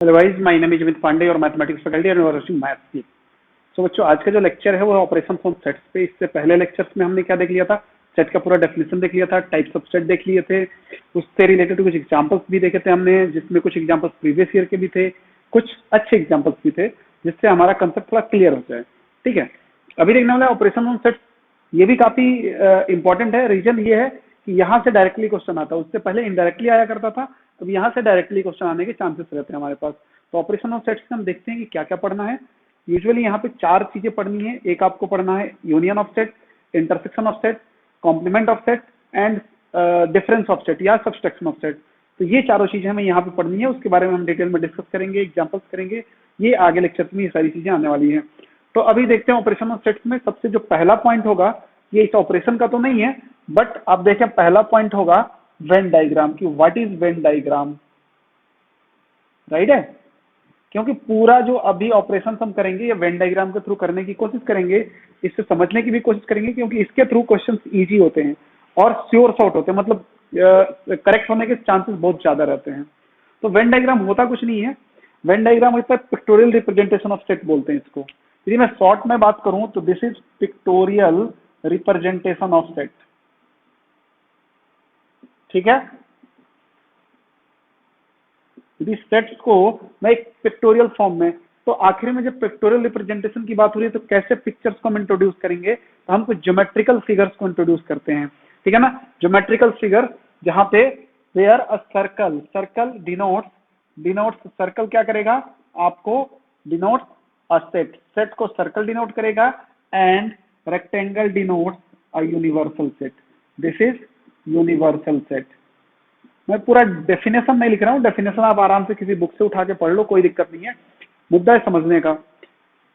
Otherwise, my name is Amit Pandey और mathematics faculty और university maths की। सो बच्चों, आज का जो लेक्चर है वो ऑपरेशन ऑन सेट्स पे। इससे पहले लेक्चर्स में हमने क्या देख लिया था? सेट का पूरा डेफिनेशन देख लिया था, टाइप्स ऑफ सेट देख लिए थे, उससे रिलेटेड कुछ एग्जांपल्स भी देखे थे हमने, जिसमें कुछ एग्जांपल्स प्रीवियस ईयर के भी थे, कुछ अच्छे एग्जांपल्स भी थे, जिससे हमारा कंसेप्ट थोड़ा क्लियर हो जाए। ठीक है, अभी देखने वाला ऑपरेशन ऑन सेट्स, ये भी काफी इंपॉर्टेंट है। रीजन ये है कि यहाँ से डायरेक्टली क्वेश्चन आता है, उससे पहले इनडायरेक्टली आया करता था, अब यहाँ से डायरेक्टली क्वेश्चन आने के चांसेस रहते हैं हमारे पास। तो ऑपरेशन ऑफ सेट्स में हम देखते हैं कि क्या क्या पढ़ना है। यूजुअली यहाँ पे 4 चीजें पढ़नी है। एक आपको पढ़ना है union of set, intersection of set, complement of set and difference of set या सबस्ट्रक्शन ऑफ सेट। तो ये चारों चीजें हमें यहाँ पे पढ़नी है, उसके बारे में हम डिटेल में डिस्कस करेंगे, एग्जाम्पल्स करेंगे, ये आगे लेक्चर में ये सारी चीजें आने वाली है। तो अभी देखते हैं ऑपरेशन ऑफ सेट्स में सबसे जो पहला पॉइंट होगा, ये इस ऑपरेशन का तो नहीं है, बट आप देखें पहला पॉइंट होगा वेन डायग्राम की। What is Venn diagram? Right है, क्योंकि पूरा जो अभी ऑपरेशन हम करेंगे ये वेन डायग्राम के थ्रू करने की कोशिश करेंगे, इससे समझने की भी कोशिश करेंगे, क्योंकि इसके थ्रू क्वेश्चंस इजी होते हैं और श्योर शॉर्ट होते हैं, मतलब करेक्ट होने के चांसेस बहुत ज्यादा रहते हैं। तो वेन डायग्राम होता कुछ नहीं है, वेन डायग्राम होता है पिक्टोरियल रिप्रेजेंटेशन ऑफ सेट बोलते हैं इसको। यदि मैं शॉर्ट में बात करूं तो this is pictorial representation of set. ठीक है, यदि सेट्स को मैं एक पिक्टोरियल फॉर्म में, तो आखिर में जब पिक्टोरियल रिप्रेजेंटेशन की बात हो रही है तो कैसे पिक्चर्स को हम इंट्रोड्यूस करेंगे? तो हम कुछ ज्योमेट्रिकल फिगर्स को इंट्रोड्यूस करते हैं। ठीक है ना, ज्योमेट्रिकल फिगर जहां पे where a circle, circle denotes circle क्या करेगा आपको? डिनोट्स अ सेट, सेट को सर्कल डिनोट करेगा, and rectangle denotes a universal set. This is universal set. मैं पूरा डेफिनेशन नहीं लिख रहा हूँ, डेफिनेशन आप आराम से किसी बुक से उठा के पढ़ लो, कोई दिक्कत नहीं है। मुद्दा है समझने का।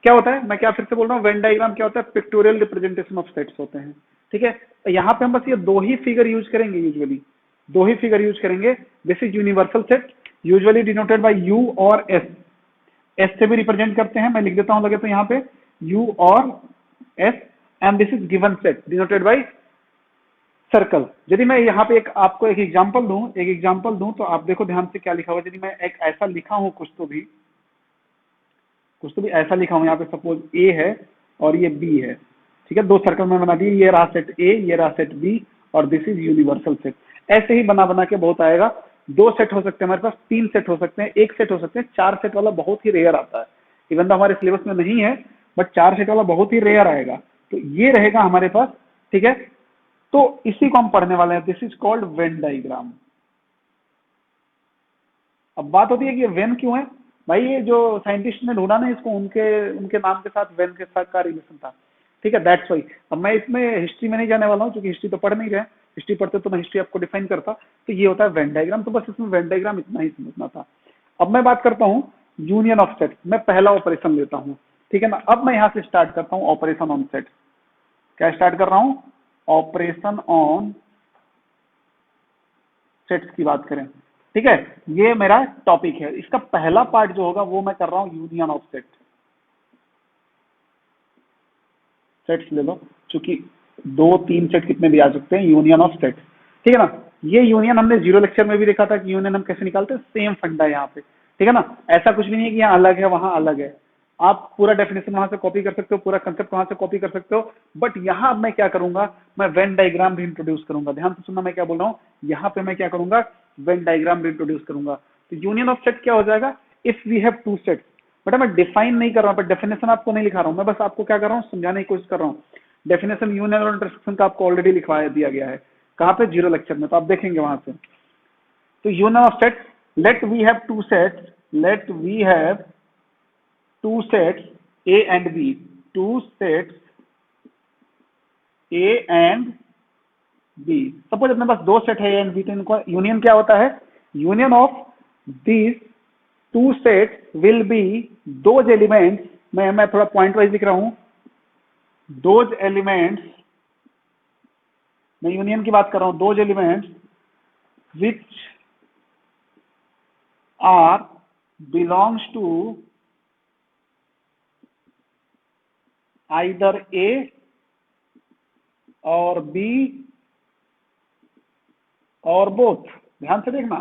क्या होता है, मैं क्या फिर से बोल रहा हूँ, वेन डायग्राम क्या होता है? पिक्टोरियल रिप्रेजेंटेशन ऑफ सेट्स होते हैं। ठीक है, तो यहाँ पे हम बस ये दो ही फिगर यूज करेंगे, यूजुअली दो ही फिगर यूज करेंगे। This is universal set, usually denoted by you और एस। एस से भी रिप्रेजेंट करते हैं, मैं लिख देता हूँ लगे तो यहाँ पे यू और S, and this is given set denoted by circle. यदि मैं यहाँ पे एक आपको एक एग्जांपल दूं तो आप देखो ध्यान से क्या लिखा हुआ है। यदि मैं एक ऐसा लिखा हूं, कुछ तो भी ऐसा लिखा हूं, यहाँ पे सपोज ए है और ये बी है। ठीक है, दो सर्कल में बना दिए, ये रहा सेट ए, ये रहा सेट बी, और दिस इज यूनिवर्सल सेट। ऐसे ही बना बना के बहुत आएगा। 2 सेट हो सकते हैं हमारे पास, 3 सेट हो सकते हैं, 1 सेट हो सकते हैं, 4 सेट वाला बहुत ही रेयर आता है। इवन तो हमारे सिलेबस में नहीं है, बट 4 सेट वाला बहुत ही रेयर आएगा। तो ये रहेगा हमारे पास। ठीक है, तो इसी को हम पढ़ने वाले हैं। This is called Venn diagram. अब बात होती है कि ये वेन क्यों है भाई? ये जो साइंटिस्ट ने ढूंढा ना इसको, उनके उनके नाम के साथ वेन के साथ का रिलेशन था। ठीक है, दैट्स वाई। अब मैं इसमें हिस्ट्री में नहीं जाने वाला हूँ, क्योंकि हिस्ट्री तो पढ़ नहीं रहे। हिस्ट्री पढ़ते तो मैं हिस्ट्री आपको डिफाइन करता। तो ये होता है वेन डायग्राम। तो बस इसमें वेन डायग्राम इतना ही समझना था। अब मैं बात करता हूँ यूनियन ऑफ सेट। मैं पहला ऑपरेशन लेता हूँ, ठीक है ना। अब मैं यहाँ से स्टार्ट करता हूँ ऑपरेशन ऑन सेट। क्या स्टार्ट कर रहा हूँ? ऑपरेशन ऑन सेट्स की बात करें। ठीक है, ये मेरा टॉपिक है। इसका पहला पार्ट जो होगा वो मैं कर रहा हूं यूनियन ऑफ सेट। सेट्स ले लो, चूंकि 2-3 सेट कितने भी आ सकते हैं, यूनियन ऑफ सेट। ठीक है ना, ये यूनियन हमने जीरो लेक्चर में भी देखा था कि यूनियन हम कैसे निकालते हैं। सेम फंडा है यहाँ पे। ठीक है ना, ऐसा कुछ भी नहीं है कि यहाँ अलग है वहां अलग है। आप पूरा डेफिनेशन वहां से कॉपी कर सकते हो, पूरा कंसेप्ट वहां से कॉपी कर सकते हो, बट यहाँ मैं क्या करूंगा? मैं वेन डायग्राम भी इंट्रोड्यूस करूंगा। ध्यान से सुनना मैं क्या बोल रहा हूँ। यहाँ पे मैं क्या करूंगा? वेन डायग्राम भी इंट्रोड्यूस करूंगा। तो यूनियन ऑफ सेट क्या हो जाएगा? If we have 2 sets. बेटा मैं डिफाइन नहीं कर रहा हूँ, बट डेफिनेशन आपको नहीं लिखा रहा हूँ, मैं बस आपको क्या कर रहा हूँ, समझाने की कोशिश कर रहा हूँ। डेफिनेशन यूनियन और इंटरसेक्शन का आपको ऑलरेडी लिखवाया दिया गया है। कहाँ पे? जीरो लेक्चर में, तो आप देखेंगे वहां से। तो union of sets, let we have 2 sets, let we have 2 sets A and B, 2 sets A and B. Suppose अपने पास 2 सेट है ए एंड बी, तो इनको यूनियन क्या होता है? Union of this 2 sets will be those elements. मैं थोड़ा पॉइंट वाइज लिख रहा हूं। दोज एलिमेंट्स, मैं यूनियन की बात कर रहा हूं, those elements which are belongs to either A or B और बोथ। ध्यान से देखना,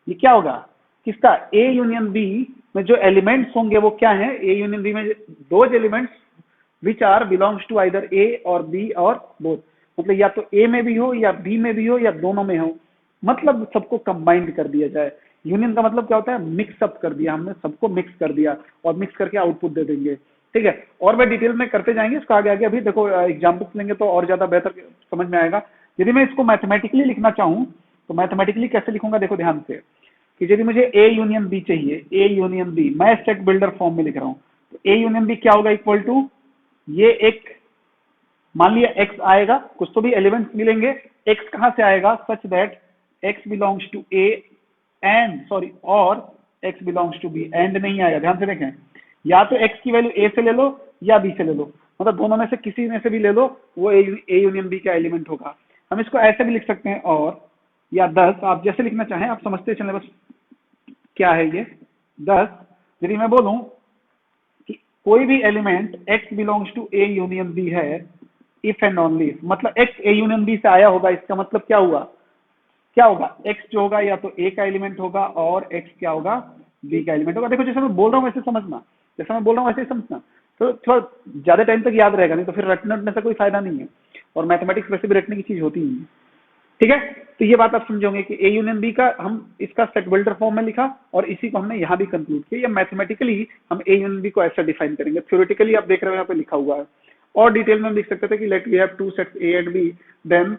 ये क्या होगा किसका, ए यूनियन बी में जो एलिमेंट्स होंगे वो क्या है, ए यूनियन बी में those elements which are belongs to either A or B और बोथ, मतलब या तो ए में भी हो या बी में भी हो या दोनों में हो, मतलब सबको कंबाइंड कर दिया जाए। यूनियन का मतलब क्या होता है, मिक्स अप कर दिया, हमने सबको मिक्स कर दिया और मिक्स करके आउटपुट दे देंगे। ठीक है, और मैं डिटेल में करते जाएंगे इसको आगे आगे, अभी देखो एग्जाम्पल्स लेंगे तो और ज्यादा बेहतर समझ में आएगा। यदि मैं इसको मैथमेटिकली लिखना चाहूँ तो मैथमेटिकली कैसे लिखूंगा, देखो ध्यान से, कि यदि मुझे ए यूनियन बी चाहिए, ए यूनियन बी मैं सेट बिल्डर फॉर्म में लिख रहा हूँ, तो ए यूनियन बी क्या होगा, इक्वल टू ये एक, मान लिया एक्स आएगा, कुछ तो भी एलिमेंट्स मिलेंगे, एक्स कहां से आएगा, such that x belongs to A and sorry or x belongs to B, and नहीं आएगा, ध्यान से देखें, या तो एक्स की वैल्यू ए से ले लो या बी से ले लो, मतलब दोनों में से किसी में से भी ले लो, वो ए यूनियन बी का एलिमेंट होगा। हम इसको ऐसे भी लिख सकते हैं, और या 10, आप जैसे लिखना चाहें, आप समझते चलें बस क्या है ये 10। यदि मैं बोलूं कि कोई भी element x belongs to A union B है, इफ एंड ओनली, मतलब x ए यूनियन बी से आया होगा, इसका मतलब क्या हुआ, क्या होगा, x जो होगा या तो a का एलिमेंट होगा और x क्या होगा, b का एलिमेंट होगा। देखो जैसे मैं बोल रहा हूँ वैसे समझना, जैसे मैं बोल रहा हूँ वैसे ही समझना, तो थोड़ा ज्यादा टाइम तक याद रहेगा, नहीं तो फिर रटने से कोई फायदा नहीं है, और मैथमेटिक्स वैसे भी रटने की चीज होती ही है। ठीक है, तो ये बात आप समझोगे कि ए यूनियन बी का हम इसका सेट बिल्डर फॉर्म में लिखा और इसी को हमने यहाँ भी कंक्लूड किया, या मैथमेटिकली हम ए यूनियन बी को ऐसा डिफाइन करेंगे, थ्योरेटिकली आप देख रहे हो यहाँ पे लिखा हुआ है, और डिटेल में हम लिख सकते थे कि let we have two sets A and B, then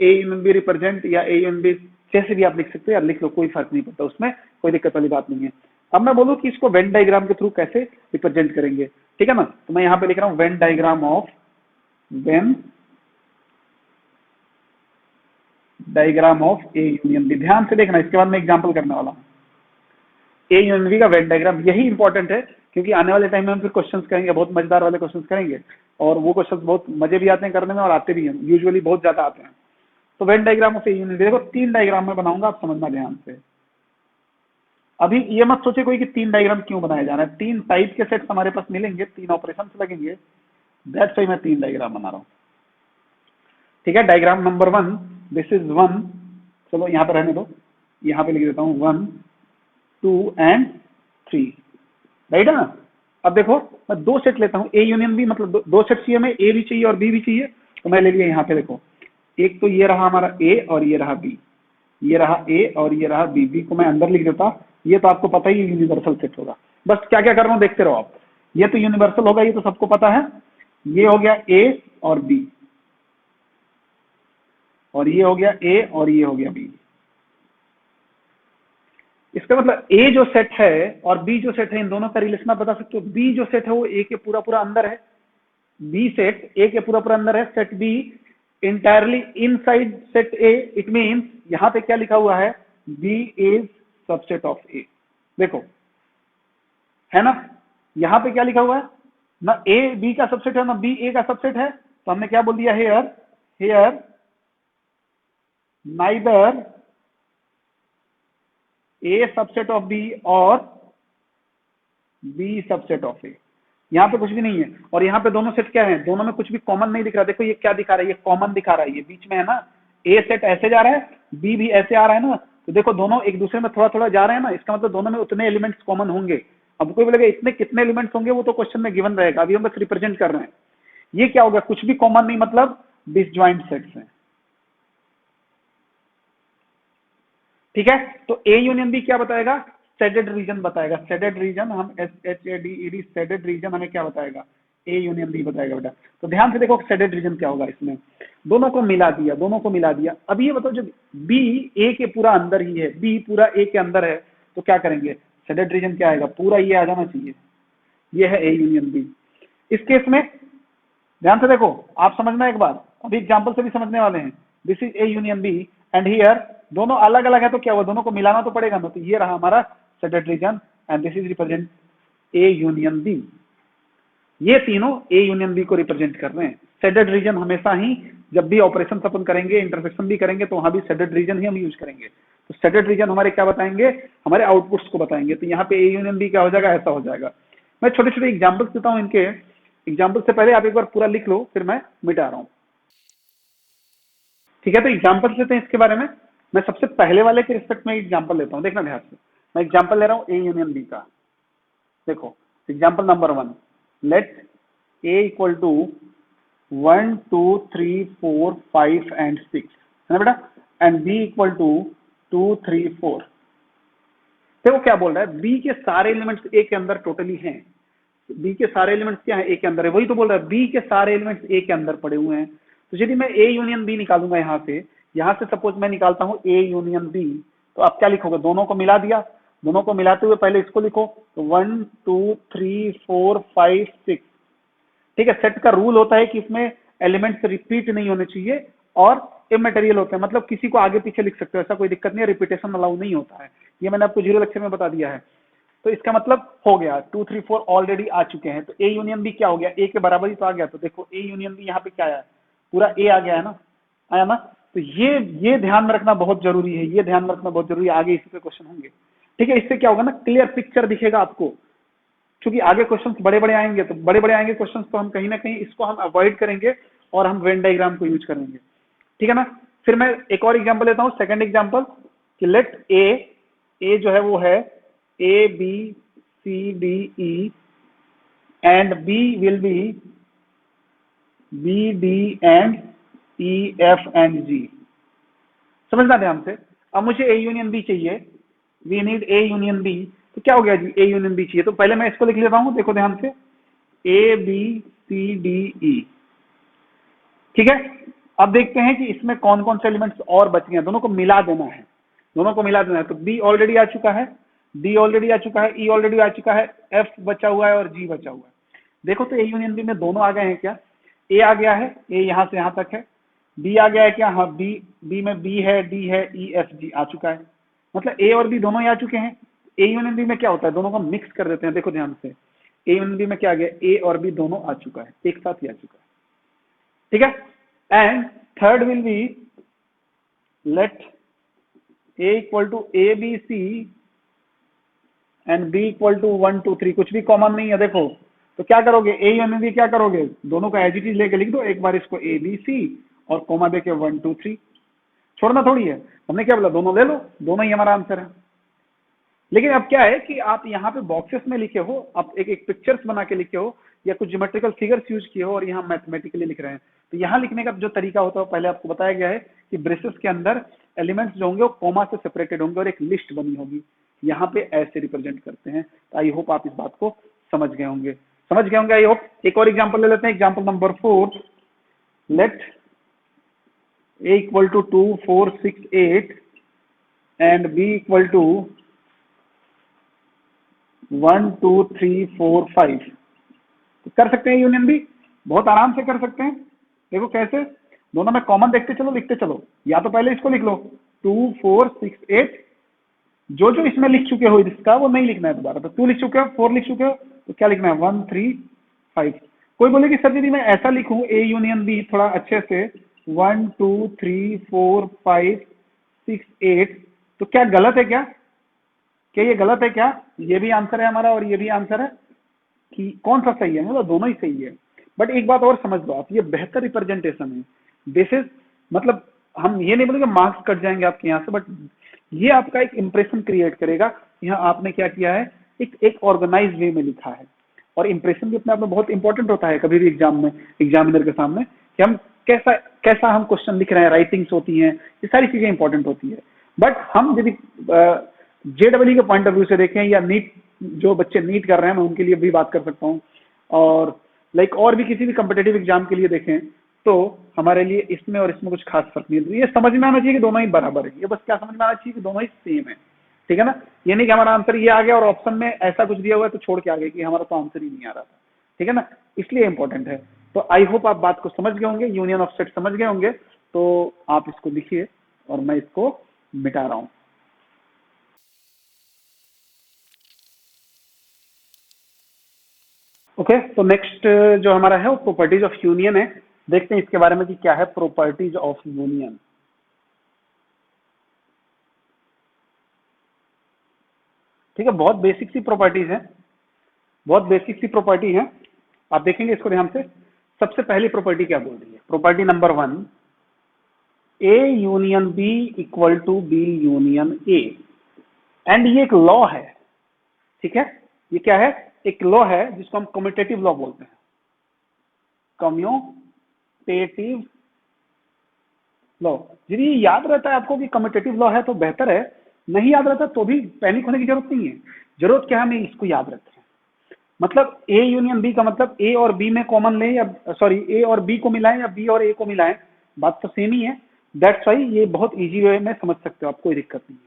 A union B represent, या ए यूनियन बी जैसे भी आप लिख सकते हो, यार लिख लो, कोई फर्क नहीं पड़ता, उसमें कोई दिक्कत वाली बात नहीं है। अब मैं बोलूँ कि इसको वेन डायग्राम के थ्रू कैसे रिप्रेजेंट करेंगे, ठीक है ना, तो मैं यहाँ पे लिख रहा हूँ Venn diagram of, Venn diagram of A union B, ध्यान से देखना, इसके बाद मैं एग्जांपल करने वाला हूँ। ए यूनियन बी का वेन डायग्राम यही इंपॉर्टेंट है, क्योंकि आने वाले टाइम में हम फिर क्वेश्चंस करेंगे, बहुत मजेदार वाले क्वेश्चंस करेंगे, और वो क्वेश्चंस बहुत मजे भी आते हैं करने में और आते भी हैं, यूजुअली बहुत ज्यादा आते हैं। तो Venn diagram of A union B, देखो 3 डायग्राम में बनाऊंगा, आप समझना ध्यान से। अभी ये मत सोचे कोई कि 3 डायग्राम क्यों बनाया जा रहा है, 3 टाइप के सेट्स हमारे पास मिलेंगे, 3 ऑपरेशन लगेंगे, दैट्स व्हाई मैं 3 डायग्राम बना रहा हूँ। ठीक है, डायग्राम नंबर 1, दिस इज 1, चलो यहाँ पे रहने दो, यहाँ पे लिख देता हूँ 1 2 एंड 3, राइट है ना। अब देखो मैं 2 सेट लेता हूँ, ए यूनियन बी, मतलब 2 सेट चाहिए हमें, ए भी चाहिए और बी भी चाहिए, तो मैं ले लिया यहाँ पे, देखो एक तो ये रहा हमारा ए और ये रहा बी, ये रहा ए और ये रहा बी, बी को मैं अंदर लिख देता, ये तो आपको पता ही यूनिवर्सल सेट होगा, बस क्या क्या कर रहा हूँ देखते रहो आप, ये तो यूनिवर्सल होगा, ये तो सबको पता है, ये हो गया ए और बी, और ये हो गया ए और ये हो गया बी। इसका मतलब ए जो सेट है और बी जो सेट है, इन दोनों का रिलेशन आप बता सकते हो, बी जो सेट है वो ए के पूरा पूरा अंदर है, बी सेट ए के पूरा पूरा अंदर है, set B entirely inside set A, it means यहां पे क्या लिखा हुआ है, B is subset of A, देखो है ना, यहां पे क्या लिखा हुआ है, ना ए बी का सबसेट है ना बी ए का सबसेट है, तो हमने क्या बोल दिया, here here neither A subset of B और बी सबसेट ऑफ ए, यहां पे कुछ भी नहीं है, और यहाँ पे दोनों सेट क्या है, दोनों में कुछ भी कॉमन नहीं दिख रहा, देखो ये क्या दिखा रहा है, ये कॉमन दिखा रहा है, ये बीच में है ना, ए सेट ऐसे जा रहा है, बी भी ऐसे आ रहा है ना, तो देखो दोनों एक दूसरे में थोड़ा थोड़ा जा रहे हैं ना, इसका मतलब दोनों में उतने एलिमेंट्स कॉमन होंगे। अब कोई बोलेगा इतने कितने एलिमेंट्स होंगे, वो तो क्वेश्चन में गिवन रहेगा, अभी हम बस रिप्रेजेंट कर रहे हैं। ये क्या होगा, कुछ भी कॉमन नहीं, मतलब डिसजॉइंट सेट्स हैं। ठीक है, तो ए यूनियन बी क्या बताएगा, शेडेड रीजन बताएगा, शेडेड रीजन, हम SHADED शेडेड रीजन हमें क्या बताएगा, ए यूनियन बी बताएगा बेटा। तो ध्यान से देखो शेडेड रीजन क्या होगा, इसमें दोनों को मिला दिया, दोनों को मिला दिया। अब ये बताओ जब बी ए के पूरा अंदर ही है, बी पूरा ए के अंदर है, तो क्या करेंगे, शेडेड रीजन क्या आएगा, पूरा ये आ जाना चाहिए, ये है ए यूनियन बी। इस केस में ध्यान से देखो, आप समझना एक बार, अभी एग्जाम्पल से भी समझने वाले हैं, this is A union B and here दोनों अलग अलग है, तो क्या हुआ, दोनों को मिलाना तो पड़ेगा ना, तो ये रहा हमारा shaded region and this is represent A union B. ये तीनों ए यूनियन बी को रिप्रेजेंट कर रहे हैं। शेडेड रीजन हमेशा ही जब भी ऑपरेशन अपन करेंगे, इंटरसेक्शन भी करेंगे, तो वहां भी शेडेड रीजन ही हम यूज करेंगे। तो शेडेड रीजन हमारे क्या बताएंगे, हमारे आउटपुट्स को बताएंगे, तो यहाँ पे ए यूनियन बी क्या हो जाएगा, ऐसा हो जाएगा। मैं छोटे छोटे एग्जाम्पल्स देता हूँ इनके, एग्जाम्पल से पहले आप एक बार पूरा लिख लो, फिर मैं मिटा रहा हूँ। ठीक है, तो एग्जाम्पल लेते हैं इसके बारे में। मैं सबसे पहले वाले के रिस्पेक्ट में एग्जाम्पल लेता हूँ, देखना ध्यान से। मैं एग्जांपल ले रहा हूँ ए यूनियन बी का। देखो example number 1, let A equal to 1 2 3 4 5 and 6, है ना बेटा, एंड बी इक्वल टू 2 3 4। देखो क्या बोल रहा है, बी के सारे एलिमेंट्स ए के अंदर टोटली हैं। बी के सारे एलिमेंट्स क्या है, ए के अंदर है, वही तो बोल रहा है, बी के सारे एलिमेंट्स ए के अंदर पड़े हुए हैं। तो यदि मैं ए यूनियन बी निकालूंगा यहाँ से सपोज मैं निकालता हूँ ए यूनियन बी, तो आप क्या लिखोगे, दोनों को मिला दिया, दोनों को मिलाते हुए पहले इसको लिखो, तो 1 2 3 4 5 6। ठीक है, सेट का रूल होता है कि इसमें एलिमेंट्स रिपीट नहीं होने चाहिए और इमटेरियल होते हैं, मतलब किसी को आगे पीछे लिख सकते हो, ऐसा कोई दिक्कत नहीं है, रिपीटेशन अलाउ नहीं होता है। ये मैंने आपको 0 लेक्चर में बता दिया है। तो इसका मतलब हो गया 2 3 4 ऑलरेडी आ चुके हैं, तो ए यूनियन बी क्या हो गया, ए के बराबर ही तो आ गया। तो देखो ए यूनियन बी यहाँ पे क्या आया, पूरा ए आ गया है ना, आया ना। तो ये ध्यान में रखना बहुत जरूरी है, ये ध्यान में रखना बहुत जरूरी है, आगे इसी पे क्वेश्चन होंगे। ठीक है, इससे क्या होगा ना, क्लियर पिक्चर दिखेगा आपको, क्योंकि आगे क्वेश्चंस बड़े बड़े आएंगे, तो बड़े बड़े आएंगे क्वेश्चंस, तो हम कहीं ना कहीं इसको हम अवॉइड करेंगे और हम वेन डायग्राम को यूज करेंगे। ठीक है ना। फिर मैं एक और एग्जांपल लेता हूँ, सेकंड एग्जांपल, कि लेट ए जो है वो है A B C D E and B will be B D and E F and G. समझना ध्यान से। अब मुझे ए यूनियन बी चाहिए, we need A union B, तो क्या हो गया जी, ए यूनियन बी चाहिए, तो पहले मैं इसको लिख लेता हूं, देखो ध्यान से, ए बी सी डी ई। ठीक है, अब देखते हैं कि इसमें कौन कौन से एलिमेंट्स और बच गए हैं, दोनों को मिला देना है, दोनों को मिला देना है। तो बी ऑलरेडी आ चुका है, डी ऑलरेडी आ चुका है, ई ऑलरेडी आ चुका है, एफ बचा हुआ है और जी बचा हुआ है। देखो तो ए यूनियन बी में दोनों आ गए हैं क्या, ए आ गया है, ए यहां से यहां तक है, बी आ गया है क्या, हाँ बी में बी है, डी है, ई एफ जी आ चुका है, मतलब ए और बी दोनों ही आ चुके हैं। ए यूनियन बी में क्या होता है, दोनों को मिक्स कर देते हैं, देखो ध्यान से, ए यूनियन बी में क्या आ गया, ए और बी दोनों आ चुका है, एक साथ ही आ चुका है। ठीक है, and third will be let A equal to A B C and B equal to 1 2 3, कुछ भी कॉमन नहीं है। देखो तो क्या करोगे, ए यूनियन बी क्या करोगे, दोनों का एज इट इज लेके लिख दो, एक बार इसको ए बी सी और कोमा देके 1 2 3, छोड़ना थोड़ी है, हमने क्या बोला, दोनों ले लो, दोनों ही हमारा आंसर है। लेकिन अब क्या है कि आप यहाँ पे बॉक्सेस में लिखे हो, आप एक पिक्चर्स बना के लिखे हो या कुछ ज्योमेट्रिकल फिगर्स यूज किए हो और यहाँ मैथमेटिकली लिख रहे हैं, तो यहाँ लिखने का जो तरीका होता है पहले आपको बताया गया है कि ब्रेसेस के अंदर एलिमेंट्स जो होंगे वो कोमा से सेपरेटेड होंगे और एक लिस्ट बनी होगी, यहाँ पे ऐसे रिप्रेजेंट करते हैं। तो आई होप आप इस बात को समझ गए होंगे आई होप। एक और एग्जाम्पल ले लेते हैं, example number 4, let a equal to 2 4 6 8 and b equal to 1 2 3 4 5। तो कर सकते हैं यूनियन बी, बहुत आराम से कर सकते हैं। देखो कैसे, दोनों में कॉमन देखते चलो, लिखते चलो, या तो पहले इसको लिख लो 2 4 6 8, जो जो इसमें लिख चुके हो इसका वो नहीं लिखना है दोबारा, तो 2 लिख चुके हो, 4 लिख चुके हो, तो क्या लिखना है 1 3 5। कोई बोले कि सर यदि मैं ऐसा लिखूं ए यूनियन बी थोड़ा अच्छे से 1 2 3 4 5 6 8, तो क्या गलत है क्या ये गलत है क्या, ये भी आंसर है हमारा और ये भी आंसर है, कि कौन सा सही है, मतलब दोनों ही सही है। बट एक बात और समझ लो आप, ये बेहतर रिप्रेजेंटेशन है, दिस इज, मतलब हम ये नहीं बोलेंगे मार्क्स कट जाएंगे आपके यहाँ से, बट ये आपका एक इंप्रेशन क्रिएट करेगा। यहाँ आपने क्या किया है, एक ऑर्गेनाइज वे में लिखा है, और इंप्रेशन भी अपने आप में बहुत इंपॉर्टेंट होता है कभी भी एग्जाम में, एग्जामिनर के सामने, कि हम कैसा हम क्वेश्चन लिख रहे हैं, राइटिंग्स होती हैं, ये सारी चीजें इंपॉर्टेंट होती है। बट हम यदि जेडब्ल्यू के पॉइंट ऑफ व्यू से देखें, या नीट, जो बच्चे नीट कर रहे हैं मैं उनके लिए भी बात कर सकता हूँ, और लाइक और भी किसी भी कम्पिटेटिव एग्जाम के लिए देखें, तो हमारे लिए इसमें और इसमें कुछ खास फर्क नहीं है। तो ये समझ में आना चाहिए कि दोनों ही बराबर है, ये बस क्या समझ में आना चाहिए कि दोनों ही सेम है। ठीक है ना, ये नहीं कि हमारा आंसर ये आ गया और ऑप्शन में ऐसा कुछ दिया हुआ है तो छोड़ के आ गए कि हमारा तो आंसर ही नहीं आ रहा था। ठीक है ना, इसलिए इंपॉर्टेंट है। तो आई होप आप बात को समझ गए होंगे, यूनियन ऑफ सेट समझ गए होंगे, तो आप इसको लिखिए और मैं इसको मिटा रहा हूं। ओके, तो नेक्स्ट जो हमारा है वो प्रॉपर्टीज ऑफ यूनियन है। देखते हैं इसके बारे में कि क्या है प्रॉपर्टीज ऑफ यूनियन। ठीक है, बहुत बेसिक सी प्रॉपर्टीज है, बहुत बेसिक सी प्रॉपर्टी है, आप देखेंगे इसको ध्यान से। सबसे पहली प्रॉपर्टी क्या बोल रही है, property number 1, A union B equal to B union A and ये एक लॉ है, ठीक है, ये क्या है, एक लॉ है जिसको हम कम्यूटेटिव लॉ बोलते हैं, कम्यूटेटिव लॉ। यदि ये याद रहता है आपको कि कम्यूटेटिव लॉ है तो बेहतर है, नहीं याद रहता तो भी पैनिक होने की जरूरत नहीं है। जरूरत क्या है, हमें इसको याद रखें। मतलब ए यूनियन बी का मतलब ए और बी में कॉमन लें, या सॉरी ए और बी को मिलाएं या बी और ए को मिलाएं, बात तो सेम ही है। दैट्स वाई ये बहुत इजी वे में समझ सकते हो आप, कोई दिक्कत नहीं है,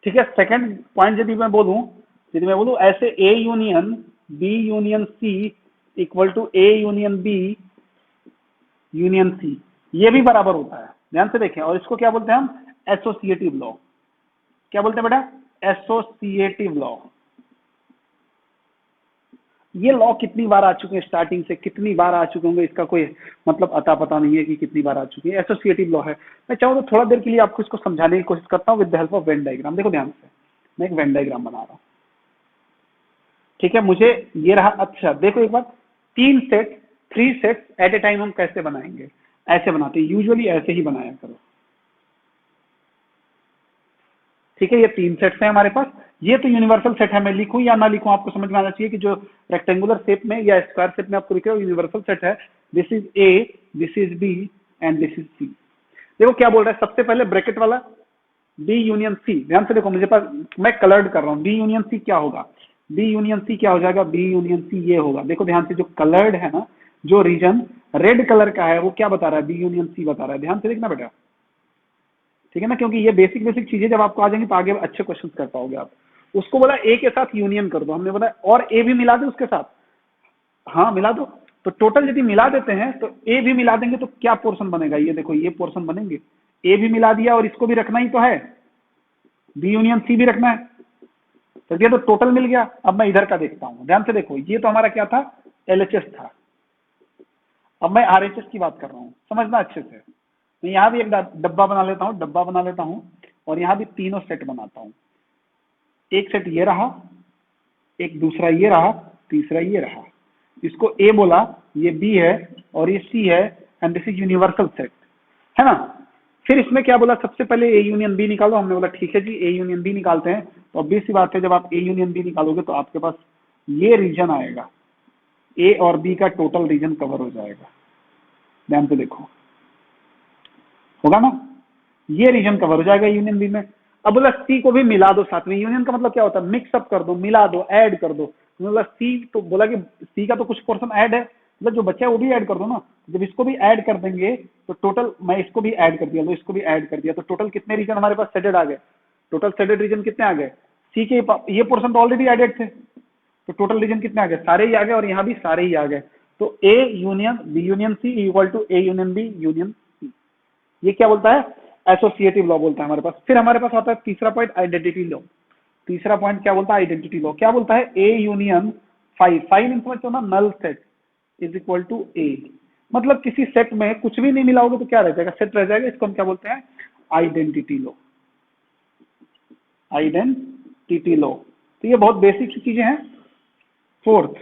ठीक है। सेकंड पॉइंट यदि मैं बोलूं ऐसे A union B union C equal to A union B union C, ये भी बराबर होता है, ध्यान से देखें। और इसको क्या बोलते हैं हम, एसोसिएटिव लॉ। क्या बोलते हैं बेटा, एसोसिएटिव लॉ। ये लॉ कितनी बार आ चुके हैं, स्टार्टिंग से कितनी बार आ चुके होंगे, इसका कोई मतलब अता पता नहीं है कि कितनी बार आ चुकी है। एसोसिएटिव लॉ है। मैं चाहूँ तो थोड़ा देर के लिए आपको इसको समझाने की कोशिश करता हूँ with the help of Venn diagram. देखो ध्यान से, मैं एक वेन डायग्राम बना रहा हूँ, ठीक है। मुझे ये रहा, अच्छा देखो एक बार, 3 सेट एट ए टाइम हम कैसे बनाएंगे, ऐसे बनाते हैं, यूजुअली ऐसे ही बनाया करो, ठीक है। ये 3 सेट्स हैं हमारे पास। ये तो यूनिवर्सल सेट है, मैं लिखूं या ना लिखूं आपको समझ में आना चाहिए कि जो रेक्टेंगुलर शेप में या स्क्वायर शेप में आपको लिख रहा है यूनिवर्सल सेट है। This is A, this is B and this is C. देखो क्या बोल रहा है, सबसे पहले ब्रैकेट वाला बी यूनियन सी, ध्यान से देखो, मुझे पास मैं कलर्ड कर रहा हूँ, बी यूनियन सी क्या होगा, बी यूनियन सी क्या हो जाएगा, बी यूनियन सी ये होगा। देखो ध्यान से, जो कलर्ड है ना, जो रीजन रेड कलर का है वो क्या बता रहा है, बी यूनियन सी बता रहा है। ध्यान से देखना बेटा, ठीक है ना, क्योंकि ये बेसिक बेसिक चीजें जब आपको आ जाएंगी तो आगे अच्छे क्वेश्चन कर पाओगे आप। उसको बोला ए के साथ यूनियन कर दो, हमने बोला और ए भी मिला दो उसके साथ, हाँ मिला दो। तो टोटल यदि मिला देते हैं तो ए भी मिला देंगे तो क्या पोर्शन बनेगा, ये देखो ये पोर्शन बनेंगे। ए भी मिला दिया और इसको भी रखना ही तो है, बी यूनियन सी भी रखना है, तो ये तो टोटल मिल गया। अब मैं इधर का देखता हूं, ध्यान से देखो, ये तो हमारा क्या था, एलएचएस था। अब मैं आरएचएस की बात कर रहा हूं, समझना अच्छे से। मैं यहां भी एक डब्बा बना लेता हूं और यहां भी तीनों सेट बनाता हूं। एक सेट ये रहा, एक दूसरा ये रहा, तीसरा ये रहा। इसको ए बोला, ये बी है और ये सी है, and this is universal set, है ना। फिर इसमें क्या बोला, सबसे पहले ए यूनियन बी निकालो। हमने बोला ठीक है जी, ए यूनियन बी निकालते हैं। तो ऑब्वियस सी बात है, जब आप ए यूनियन बी निकालोगे तो आपके पास ये रीजन आएगा, ए और बी का टोटल रीजन कवर हो जाएगा। ध्यान से देखो, होगा ना, ये रीजन कवर हो जाएगा यूनियन बी में। अब बोला सी को भी मिला दो साथ में। यूनियन का मतलब क्या होता है, मिक्सअप कर दो, मिला दो, ऐड कर दो। बोला सी, तो बोला कि सी का तो कुछ पोर्शन ऐड है, मतलब जो बचा है वो भी ऐड कर दो ना। जब इसको भी ऐड कर देंगे तो टोटल, मैं इसको भी ऐड कर दिया, तो इसको भी ऐड कर दिया, तो टोटल कितने रीजन हमारे पास सेटेड आ गए, टोटल सेटेड रीजन कितने आ गए, सी के ये पोर्शन तो ऑलरेडी एडेड थे, तो टोटल रीजन कितने आ गए, सारे ही आ गए, और यहाँ भी सारे ही आ गए। तो A union B union C equal to A union B union C, ये क्या बोलता है, एसोसिएटिव लॉ बोलता है हमारे पास। फिर हमारे पास आता है तीसरा पॉइंट, आइडेंटिटी लॉ। तीसरा पॉइंट क्या बोलता है, आइडेंटिटी लॉ। क्या बोलता है, ए यूनियन 5 समझते हो ना, null set is equal to A. मतलब किसी सेट में कुछ भी नहीं मिला होगा तो क्या रह जाएगा, सेट रह जाएगा। इसको हम क्या बोलते हैं, आइडेंटिटी लॉ, आइडेंटिटी लॉ। तो ये बहुत बेसिक सी चीजें हैं। फोर्थ,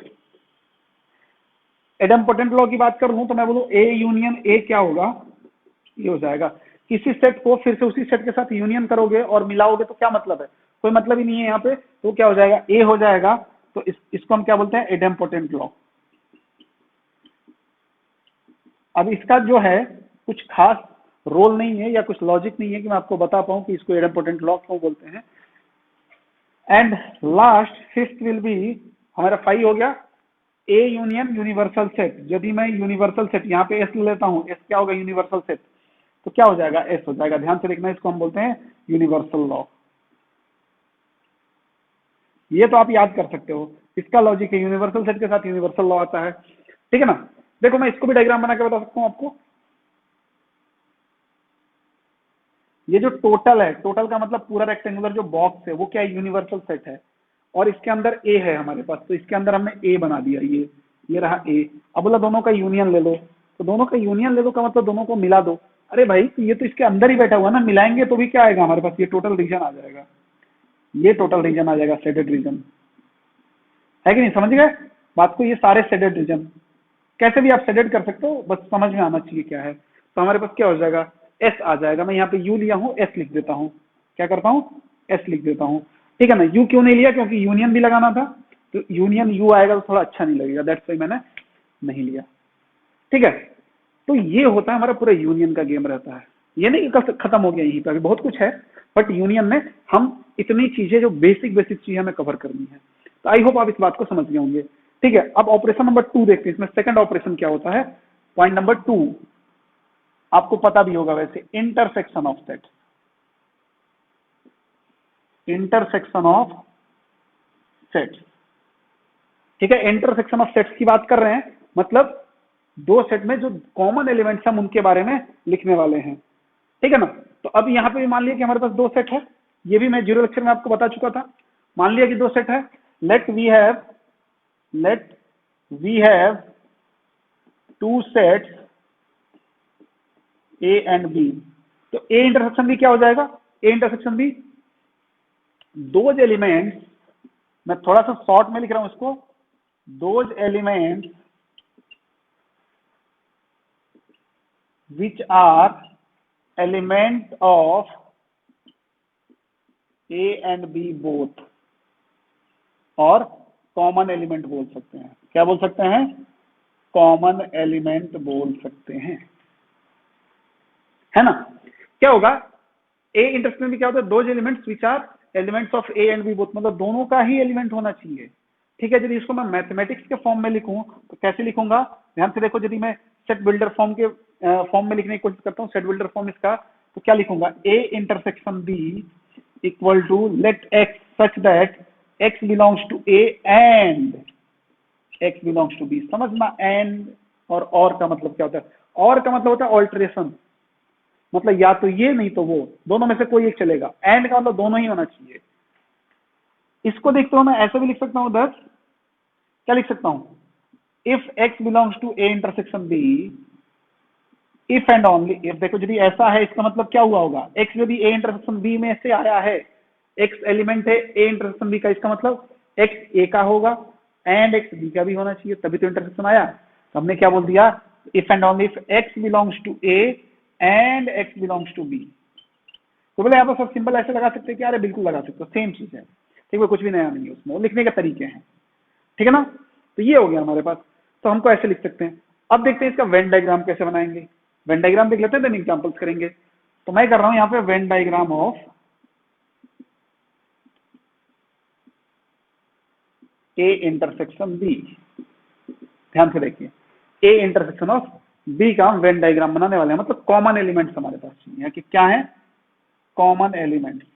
एडम्पोटेंट लॉ की बात करूं तो मैं बोलूं ए यूनियन ए क्या होगा, ये हो जाएगा। किसी सेट को फिर से उसी सेट के साथ यूनियन करोगे और मिलाओगे तो क्या मतलब है, कोई मतलब ही नहीं है यहाँ पे, तो क्या हो जाएगा, ए हो जाएगा। तो इसको हम क्या बोलते हैं, एडम्पोटेंट लॉ। अब इसका जो है कुछ खास रोल नहीं है या कुछ लॉजिक नहीं है कि मैं आपको बता पाऊं कि इसको एडम्पोटेंट लॉ क्यों बोलते हैं। And last fifth will be, हमारा 5 हो गया, ए यूनियन यूनिवर्सल सेट। यदि मैं यूनिवर्सल सेट यहाँ पे एस ले लेता हूँ, एस क्या होगा, यूनिवर्सल सेट, तो क्या हो जाएगा, एस हो जाएगा। ध्यान से देखना, इसको हम बोलते हैं यूनिवर्सल लॉ। ये तो आप याद कर सकते हो, इसका लॉजिक है, यूनिवर्सल सेट के साथ यूनिवर्सल लॉ आता है, ठीक है ना। देखो मैं इसको भी डायग्राम बना के बता सकता हूँ आपको। ये जो टोटल है, टोटल का मतलब पूरा रेक्टेंगुलर जो बॉक्स है वो क्या है, यूनिवर्सल सेट है, और इसके अंदर ए है हमारे पास, तो इसके अंदर हमने ए बना दिया, ये रहा ए। अब बोला दोनों का यूनियन ले लो, तो दोनों का यूनियन ले लो का मतलब दोनों को मिला दो। अरे भाई तो ये तो इसके अंदर ही बैठा हुआ ना, मिलाएंगे तो भी क्या आएगा हमारे पास, ये टोटल रीजन आ जाएगा, ये टोटल रीजन आ जाएगा, सेडेड रीजन है कि नहीं, समझ गए बात को। ये सारे सेडेड रीजन कैसे भी आप सेडेड कर सकते हो, बस समझ में आना चाहिए क्या है। तो हमारे पास क्या हो जाएगा, एस आ जाएगा। मैं यहाँ पे यू लिया हूँ, एस लिख देता हूँ, क्या करता हूँ, एस लिख देता हूँ। ठीक है ना। यू क्यों नहीं लिया, क्योंकि यूनियन भी लगाना था, तो यूनियन यू आएगा तो थोड़ा अच्छा नहीं लगेगा, दैट्स व्हाई मैंने नहीं लिया। ठीक है, तो ये होता है हमारा पूरा यूनियन का गेम रहता है। ये नहीं कि कल खत्म हो गया यहीं पर, बहुत कुछ है, बट यूनियन में हम इतनी चीजें जो बेसिक बेसिक चीजें हमें कवर करनी है। तो आई होप आप इस बात को समझ गए होंगे। ठीक है, अब ऑपरेशन नंबर 2 देखते हैं, इसमें सेकंड ऑपरेशन क्या होता है। पॉइंट नंबर 2 आपको पता भी होगा वैसे, intersection of set. Intersection of set, ठीक है, इंटरसेक्शन ऑफ सेट्स की बात कर रहे हैं, मतलब दो सेट में जो कॉमन एलिमेंट्स हम उनके बारे में लिखने वाले हैं। ठीक है ना। तो अब यहां पे भी मान लिया कि हमारे पास दो सेट है, ये भी मैं जीरो लेक्चर में आपको बता चुका था। मान लिया कि दो सेट है, let we have two sets A and B. तो ए इंटरसेक्शन बी क्या हो जाएगा, A intersection B, those elements, मैं थोड़ा सा शॉर्ट में लिख रहा हूं इसको, those elements which are element of A and B both, और कॉमन एलिमेंट बोल सकते हैं। क्या बोल सकते हैं, कॉमन एलिमेंट बोल सकते हैं, है ना। क्या होगा, ए इंटरसेक्शन में क्या होता है, दो elements which are elements of A and B both, मतलब दोनों का ही एलिमेंट होना चाहिए। ठीक है, यदि इसको मैं मैथमेटिक्स के फॉर्म में लिखूं तो कैसे लिखूंगा, ध्यान से देखो, यदि मैं सेट बिल्डर फॉर्म के फॉर्म में लिखने की कोशिश करता हूँ, सेट बिल्डर फॉर्म इसका, तो क्या लिखूंगा, A intersection B equal to let x such that x belongs to A and x belongs to B. समझना, एंड और का मतलब क्या होता है, और का मतलब होता है ऑल्टरेशन, मतलब या तो ये नहीं तो वो, दोनों में से कोई एक चलेगा। एंड का मतलब दोनों ही होना चाहिए। इसको देखते हो मैं ऐसे भी लिख सकता हूं, 10 क्या लिख सकता हूं, if x belongs to A intersection B, if and only if. देखो यदि ऐसा है, इसका मतलब क्या हुआ होगा, एक्स यदि ए इंटरसेक्शन बी में से आया है, एक्स एलिमेंट है ए इंटरसेक्शन बी का, इसका मतलब एक्स ए का होगा एंड एक्स बी का भी होना चाहिए, तभी तो इंटरसेक्शन आया। तो हमने क्या बोल दिया, if and only if x belongs to A and x belongs to B. तो बोले यहाँ पर सब सिंपल ऐसे लगा सकते हैं कि अरे बिल्कुल लगा सकते हो, सेम चीज है। ठीक है, कुछ भी नया नहीं है उसमें, वो लिखने के तरीके हैं। ठीक है ना, तो ये हो गया हमारे पास। तो हमको ऐसे लिख सकते हैं। अब देखते हैं इसका वेन डायग्राम कैसे बनाएंगे। वेन डायग्राम देख लेते हैं, देन एग्जांपल्स करेंगे। तो मैं कर रहा हूं यहाँ पे Venn diagram of A intersection B. ध्यान से देखिए, ए इंटरसेक्शन ऑफ बी का हम वेन डायग्राम बनाने वाले हैं, मतलब कॉमन एलिमेंट्स हमारे पास चाहिए कि क्या है, कॉमन एलिमेंट्स।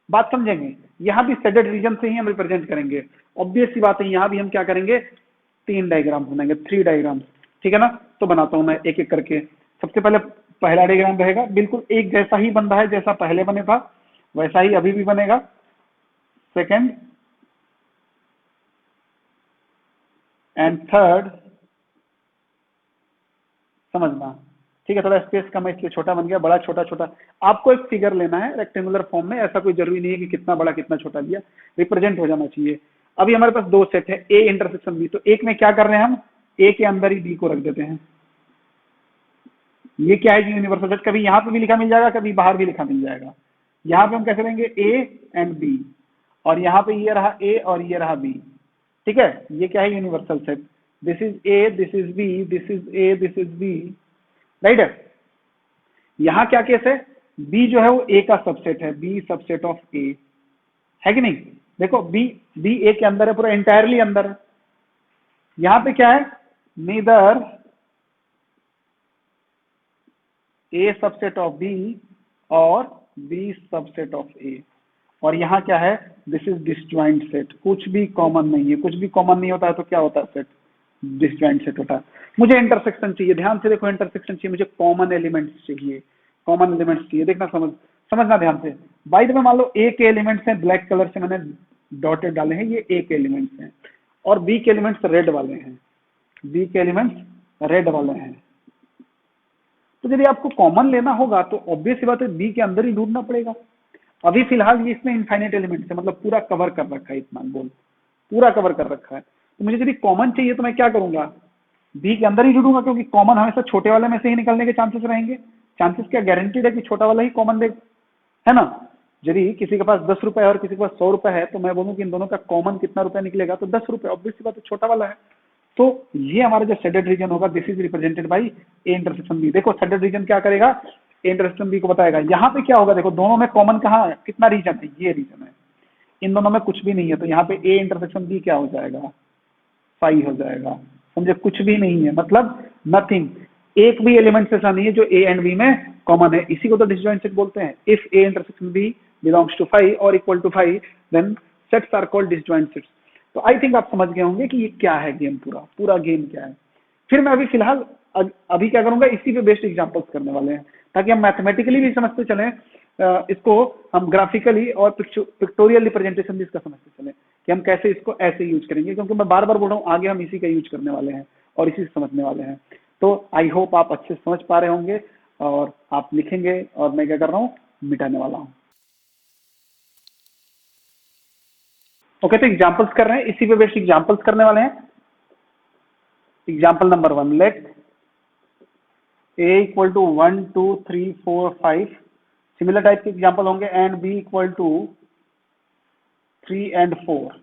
बात समझेंगे, यहां भी शेडेड रीजन से ही हम रिप्रेजेंट करेंगे। ऑब्वियस सी बात है, यहां भी हम क्या करेंगे, 3 डायग्राम बनाएंगे, 3 डायग्राम। ठीक है ना, तो बनाता हूं मैं एक एक करके। सबसे पहले पहला डायग्राम रहेगा, बिल्कुल एक जैसा ही बन रहा है, जैसा पहले बने था वैसा ही अभी भी बनेगा। सेकंड एंड थर्ड, समझना। ठीक है, थोड़ा स्पेस कम है इसलिए छोटा बन गया, बड़ा छोटा छोटा। आपको एक फिगर लेना है रेक्टेंगुलर फॉर्म में, ऐसा कोई जरूरी नहीं है कि कितना बड़ा कितना छोटा लिया, रिप्रेजेंट हो जाना चाहिए। अभी हमारे पास दो सेट है, ए इंटरसेक्शन बी, तो एक में क्या कर रहे हैं हम, ए के अंदर ही बी को रख देते हैं। ये क्या है, यूनिवर्सल सेट, कभी यहाँ पे भी लिखा मिल जाएगा, कभी बाहर भी लिखा मिल जाएगा। यहाँ पे हम कैसे लेंगे, ए एंड बी, और यहाँ पे ये रहा ए और ये रहा बी। ठीक है, ये क्या है, universal set. This is A, this is B, this is A, this is B, right है। यहाँ क्या केस है, बी जो है वो ए का सबसेट है, बी सबसेट ऑफ ए है कि नहीं। देखो बी ए के अंदर है, पूरा एंटायरली अंदर है। यहाँ पे क्या है, neither A subset of B और बी सबसेट ऑफ ए। और यहाँ क्या है, दिस इज डिसजॉइंट सेट, कुछ भी कॉमन नहीं है। कुछ भी कॉमन नहीं होता है तो क्या होता है, सेट डिसजॉइंट सेट होता है। मुझे इंटरसेक्शन चाहिए, ध्यान से देखो, इंटरसेक्शन चाहिए मुझे, कॉमन एलिमेंट्स चाहिए, कॉमन एलिमेंट्स चाहिए। देखना, समझना ध्यान से। बाय द वे मान लो ए के एलिमेंट्स हैं, ब्लैक कलर से मैंने डॉटेड डाले हैं, ये ए के एलिमेंट्स हैं, और बी के एलिमेंट्स रेड वाले हैं, बी के एलिमेंट्स रेड वाले हैं। तो यदि आपको कॉमन लेना होगा तो ऑब्वियस बात है बी के अंदर ही ढूंढना पड़ेगा। अभी फिलहाल ये इसमें इनफाइनाइट एलिमेंट्स है, मतलब पूरा कवर कर रखा है, इतना बोल पूरा कवर कर रखा है। तो मुझे यदि कॉमन चाहिए तो मैं क्या करूंगा, बी के अंदर ही ढूंढूंगा, क्योंकि कॉमन हमेशा छोटे वाले में से ही निकलने के चांसेस रहेंगे। चांसेस क्या गारंटीड है कि छोटा वाला ही कॉमन देगा, है ना। यदि किसी के पास 10 रुपए है और किसी के पास 100 रुपए है, तो मैं बोलूँ कि इन दोनों का कॉमन कितना रुपए निकलेगा, तो 10 रुपए, ऑब्वियस सी बात है, छोटा वाला है। तो ये हमारा जो शेडेड रीजन होगा, this is represented by A intersection B. देखो शेडेड रीजन क्या करेगा, ए इंटरसेक्शन बी को बताएगा। यहाँ पे क्या होगा, देखो दोनों में कॉमन कहाँ है, कितना रीजन है, ये रीजन है, इन दोनों में कुछ भी नहीं है, तो यहाँ पे ए इंटरसेक्शन बी क्या हो जाएगा, फाई हो जाएगा। समझे, कुछ भी नहीं है मतलब नथिंग, एक भी एलिमेंट ऐसा नहीं है जो ए एंड बी में कॉमन है। इसी को तो डिसजॉइंट सेट बोलते हैं। If A intersection B belongs to phi or equal to phi, then sets are called disjoint sets. तो आई थिंक आप समझ गए होंगे कि ये क्या है गेम, पूरा गेम क्या है। फिर मैं अभी फिलहाल अभी क्या करूंगा, इसी पे बेस्ड एग्जांपल्स करने वाले हैं, ताकि हम मैथमेटिकली भी समझते चलें, इसको हम ग्राफिकली और पिक्टोरियल रिप्रेजेंटेशन भी इसका समझते चलें कि हम कैसे इसको ऐसे यूज करेंगे, क्योंकि मैं बार बार बोल रहा हूँ आगे हम इसी का यूज करने वाले हैं और इसी से समझने वाले हैं। तो आई होप आप अच्छे से समझ पा रहे होंगे और आप लिखेंगे, और मैं क्या कर रहा हूँ, मिटाने वाला हूँ। ओके, तो एग्जांपल्स कर रहे हैं, इसी पे बेस्ड एग्जांपल्स करने वाले हैं। Example number 1, let a equal to 1 2 3 4 5, similar type के एग्जांपल होंगे, and b equal to 3 and 4।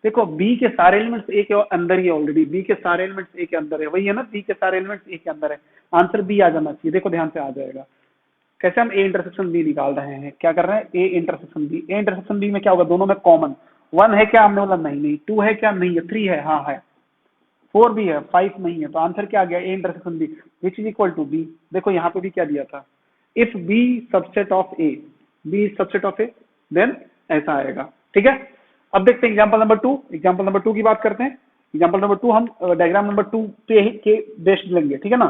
देखो b के सारे एलिमेंट्स a के अंदर ही है, ऑलरेडी b के सारे एलिमेंट्स a के अंदर है, वही है ना, b के सारे एलिमेंट्स a के अंदर है, आंसर b आ जाना चाहिए। देखो ध्यान से आ जाएगा। कैसे हम a इंटरसेक्शन b निकाल रहे हैं, क्या कर रहे हैं, a intersection b। a intersection b में क्या होगा, दोनों में कॉमन 1 है क्या, हमने बोला नहीं नहीं, 2 है क्या, नहीं है, 3 है, हाँ है, 4 भी है, 5 नहीं है, तो आंसर क्या आ गया, A intersection B which is equal to B. देखो यहाँ पे भी क्या दिया था, if B subset of A, B is subset of A, then ऐसा आएगा। ठीक है, अब देखते हैं एग्जांपल नंबर 2। एग्जांपल नंबर 2 की बात करते हैं। एग्जांपल नंबर 2 हम डायग्राम नंबर 2 के बेस्ड लेंगे, ठीक है ना।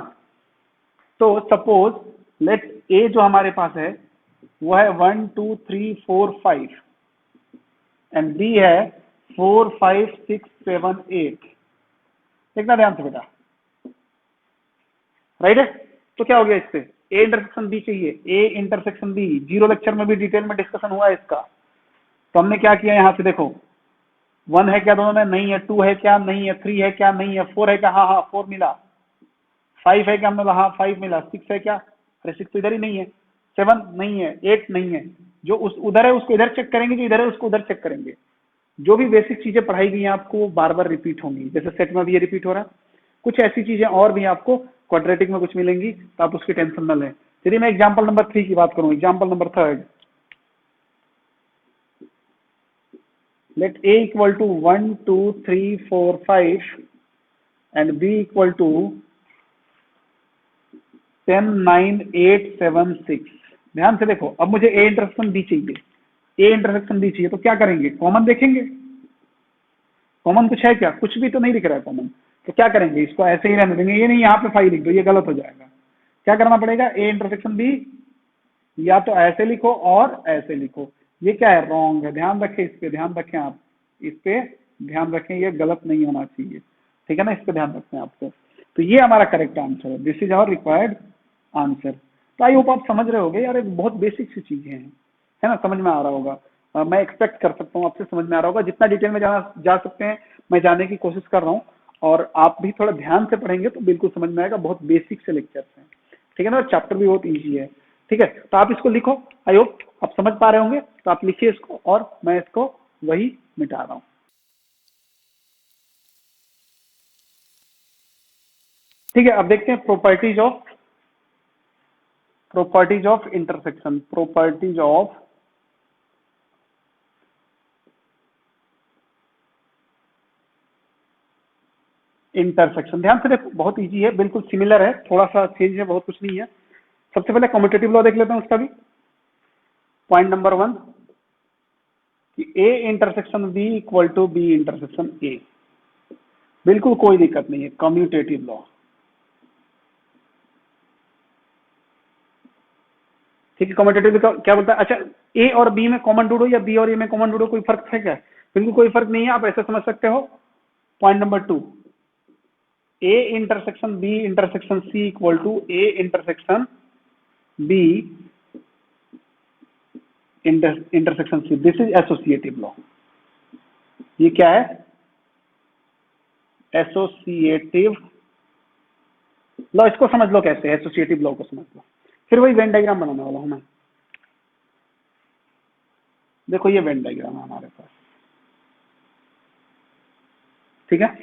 तो सपोज लेट ए जो हमारे पास है वो है 1 2 3 4 5 एंड बी है 4 5 6 7 8। देखना ध्यान से बेटा, राइट है। तो क्या हो गया, इससे ए इंटरसेक्शन बी चाहिए, A intersection B, zero lecture में भी डिटेल में डिस्कशन हुआ है इसका। तो हमने क्या किया, यहाँ से देखो 1 है क्या दोनों में, नहीं है, 2 है क्या, नहीं है, 3 है क्या, नहीं है, 4 है क्या, हाँ हाँ 4 मिला, 5 है क्या, हमने बोला हाँ 5 मिला, 6 है क्या, अरे 6 तो इधर ही नहीं है, 7 नहीं है, 8 नहीं है। जो उस उधर है उसको इधर चेक करेंगे, जो इधर है उसको उधर चेक करेंगे। जो भी बेसिक चीजें पढ़ाई गई हैं आपको बार बार रिपीट होंगी, जैसे सेट में भी ये रिपीट हो रहा है, कुछ ऐसी चीजें और भी आपको क्वाड्रेटिक में कुछ मिलेंगी, तो आप उसकी टेंशन न लें। चलिए मैं एग्जांपल नंबर 3 की बात करूं, example number 3, let a equal to 1 2 3 4 5 and b equal to 10 9 8 7 6। ध्यान से देखो, अब मुझे a इंटरसेक्शन b चाहिए, a इंटरसेक्शन b चाहिए, तो क्या करेंगे, कॉमन देखेंगे, कॉमन कुछ है क्या, कुछ भी तो नहीं दिख रहा है कॉमन, तो क्या करेंगे, इसको ऐसे ही रहने देंगे, ये नहीं यहाँ पे 5 लिख दो, ये गलत हो जाएगा। क्या करना पड़ेगा, ए इंटरसेक्शन बी, या तो ऐसे लिखो और ऐसे लिखो, ये क्या है, रॉन्ग है। ध्यान रखें, इस पे ध्यान रखें, आप इस पे ध्यान रखें, ये गलत नहीं होना चाहिए, ठीक है ना, इस पे ध्यान रखते हैं आपको। तो ये हमारा करेक्ट आंसर है, this is our required answer. तो आई होप आप समझ रहे होगे यार, एक बहुत बेसिक सी चीजें हैं, है ना, समझ में आ रहा होगा। मैं एक्सपेक्ट कर सकता हूँ आपसे समझ में आ रहा होगा, जितना डिटेल में जा सकते हैं मैं जाने की कोशिश कर रहा हूँ, और आप भी थोड़ा ध्यान से पढ़ेंगे तो बिल्कुल समझ में आएगा। बहुत बेसिक से लेक्चर्स हैं, ठीक है ना, चैप्टर भी बहुत इजी है, ठीक है। तो आप इसको लिखो, आई होप आप समझ पा रहे होंगे, तो आप लिखिए इसको, और मैं इसको वही मिटा रहा हूँ। ठीक है, अब देखते हैं properties of intersection, properties of intersection. ध्यान से देखो, बहुत इजी है, बिल्कुल सिमिलर है, थोड़ा सा चेंज है, बहुत कुछ नहीं है। सबसे पहले कम्यूटेटिव लॉ देख लेते हैं उसका भी। पॉइंट नंबर 1 कि A intersection B equal to B intersection A, बिल्कुल कोई दिक्कत नहीं है, कम्यूटेटिव लॉ, ठीक है। कम्यूटेटिव क्या बोलता है, अच्छा ए और बी में कॉमन ढूंढो या बी और ए में कॉमन ढूंढो, कोई फर्क है क्या, बिल्कुल कोई फर्क नहीं है, आप ऐसे समझ सकते हो। Point number 2, A intersection B intersection C equal to A intersection B intersection C, this is associative law. ये क्या है, एसोसिएटिव लॉ। इसको समझ लो कैसे, एसोसिएटिव लॉ को समझ लो, फिर वही वेन डायग्राम बनाने वाला हूं मैं। देखो ये वेन डायग्राम है हमारे पास, ठीक है।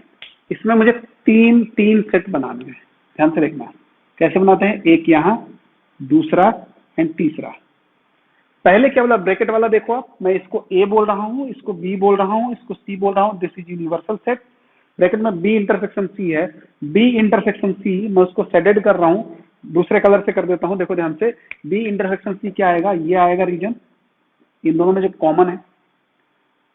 इसमें मुझे तीन तीन सेट बनाने हैं, ध्यान से देखना कैसे बनाते हैं। एक यहाँ, दूसरा एंड तीसरा। पहले क्या बोला, ब्रैकेट वाला देखो आप, मैं इसको ए बोल रहा हूँ, इसको बी बोल रहा हूँ, इसको सी बोल रहा हूँ, this is universal set. Bracket में बी इंटरसेक्शन सी है, बी इंटरसेक्शन सी मैं उसको सेडेड कर रहा हूँ, दूसरे कलर से कर देता हूँ। देखो ध्यान से, बी इंटरसेक्शन सी क्या आएगा, ये आएगा रीजन, इन दोनों में जो कॉमन है।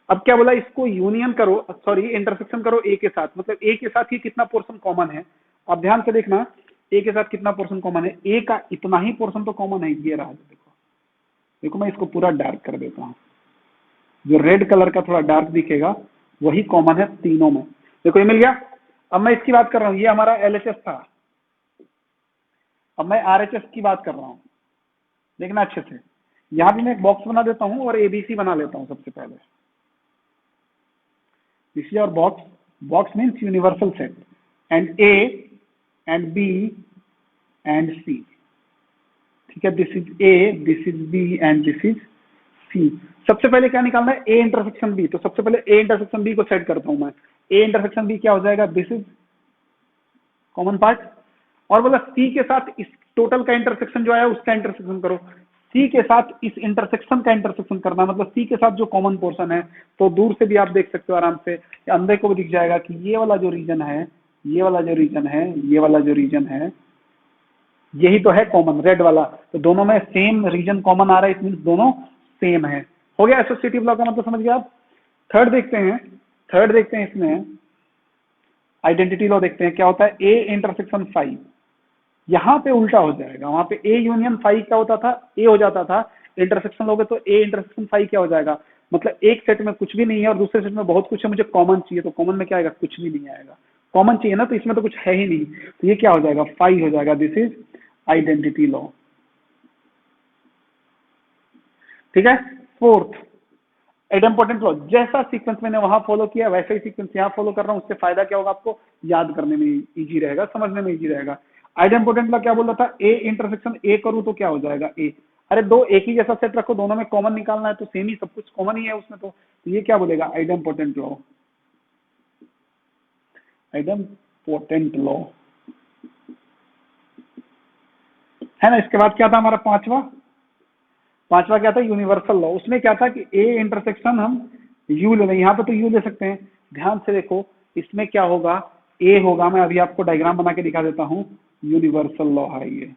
अब क्या बोला, इसको यूनियन करो, सॉरी इंटरसेक्शन करो ए के साथ, मतलब ए के साथ ही कितना पोर्शन कॉमन है। अब ध्यान से देखना, ए के साथ कितना पोर्शन कॉमन है, ए का इतना ही पोर्शन तो कॉमन है, ये रहा। देखो देखो मैं इसको पूरा डार्क कर देता हूँ, जो रेड कलर का थोड़ा डार्क दिखेगा वही कॉमन है तीनों में। देखो ये मिल गया। अब मैं इसकी बात कर रहा हूँ, ये हमारा एलएचएस था, अब मैं आरएचएस की बात कर रहा हूँ। देखना अच्छे से, यहां भी मैं एक बॉक्स बना देता हूँ और एबीसी बना लेता हूँ सबसे पहले। This is our box, box means universal set, and A and B and C, ठीक है। This is A, this is B and this is C. सबसे पहले क्या निकालना है, ए इंटरसेक्शन बी। तो सबसे पहले ए इंटरसेक्शन बी को सेट करता हूं मैं। ए इंटरसेक्शन बी क्या हो जाएगा, दिस इज कॉमन पार्ट। और बोला सी के साथ इस टोटल का इंटरसेक्शन जो आया उसका इंटरसेक्शन करो। सी के साथ इस इंटरसेक्शन का इंटरसेक्शन करना, मतलब सी के साथ जो कॉमन पोर्शन है। तो दूर से भी आप देख सकते हो आराम से, अंधे को भी दिख जाएगा कि ये वाला जो रीजन है, ये वाला जो रीजन है, ये वाला जो रीजन है, यही तो है कॉमन, रेड वाला। तो दोनों में सेम रीजन कॉमन आ रहा है, इट दोनों सेम है। हो गया एसोसिएटिव लॉ का मतलब, समझ गए आप। थर्ड देखते हैं, थर्ड देखते हैं इसमें आइडेंटिटी लॉ देखते हैं क्या होता है। ए इंटरसेक्शन फाई, यहां पे उल्टा हो जाएगा, वहां पे ए यूनियन फाई क्या होता था, ए हो जाता था। इंटरसेक्शन लोगे तो ए इंटरसेक्शन फाई क्या हो जाएगा, मतलब एक सेट में कुछ भी नहीं है और दूसरे सेट में बहुत कुछ है, मुझे कॉमन चाहिए, तो कॉमन में क्या आएगा, कुछ भी नहीं आएगा। कॉमन चाहिए ना, तो इसमें तो कुछ है ही नहीं, तो ये क्या हो जाएगा, फाई हो जाएगा। दिस इज आइडेंटिटी लॉ, ठीक है। फोर्थ आइडेम्पोटेंट लॉ, जैसा सीक्वेंस मैंने वहां फॉलो किया वैसे ही सीक्वेंस यहाँ फॉलो कर रहा हूँ। उससे फायदा क्या होगा, आपको याद करने में इजी रहेगा, समझने में इजी रहेगा। आइडेम्पोटेंट लॉ क्या बोल रहा था, ए इंटरसेक्शन ए करूँ तो क्या हो जाएगा, ए। अरे दो एक ही जैसा सेट रखो, दोनों में कॉमन निकालना है तो सेम ही, सब कुछ कॉमन ही है उसमें। तो ये क्या बोलेगा, आइडेम्पोटेंट लॉ, आइडेम्पोटेंट लॉ है ना। इसके बाद क्या था हमारा पांचवा, पांचवा क्या था, यूनिवर्सल लॉ। उसमें क्या था कि ए इंटरसेक्शन हम यू ले लें, यहाँ पे तो यू ले सकते हैं। ध्यान से देखो, इसमें क्या होगा, ए होगा, मैं अभी आपको डायग्राम बना के दिखा देता हूँ। यूनिवर्सल लॉ है ये,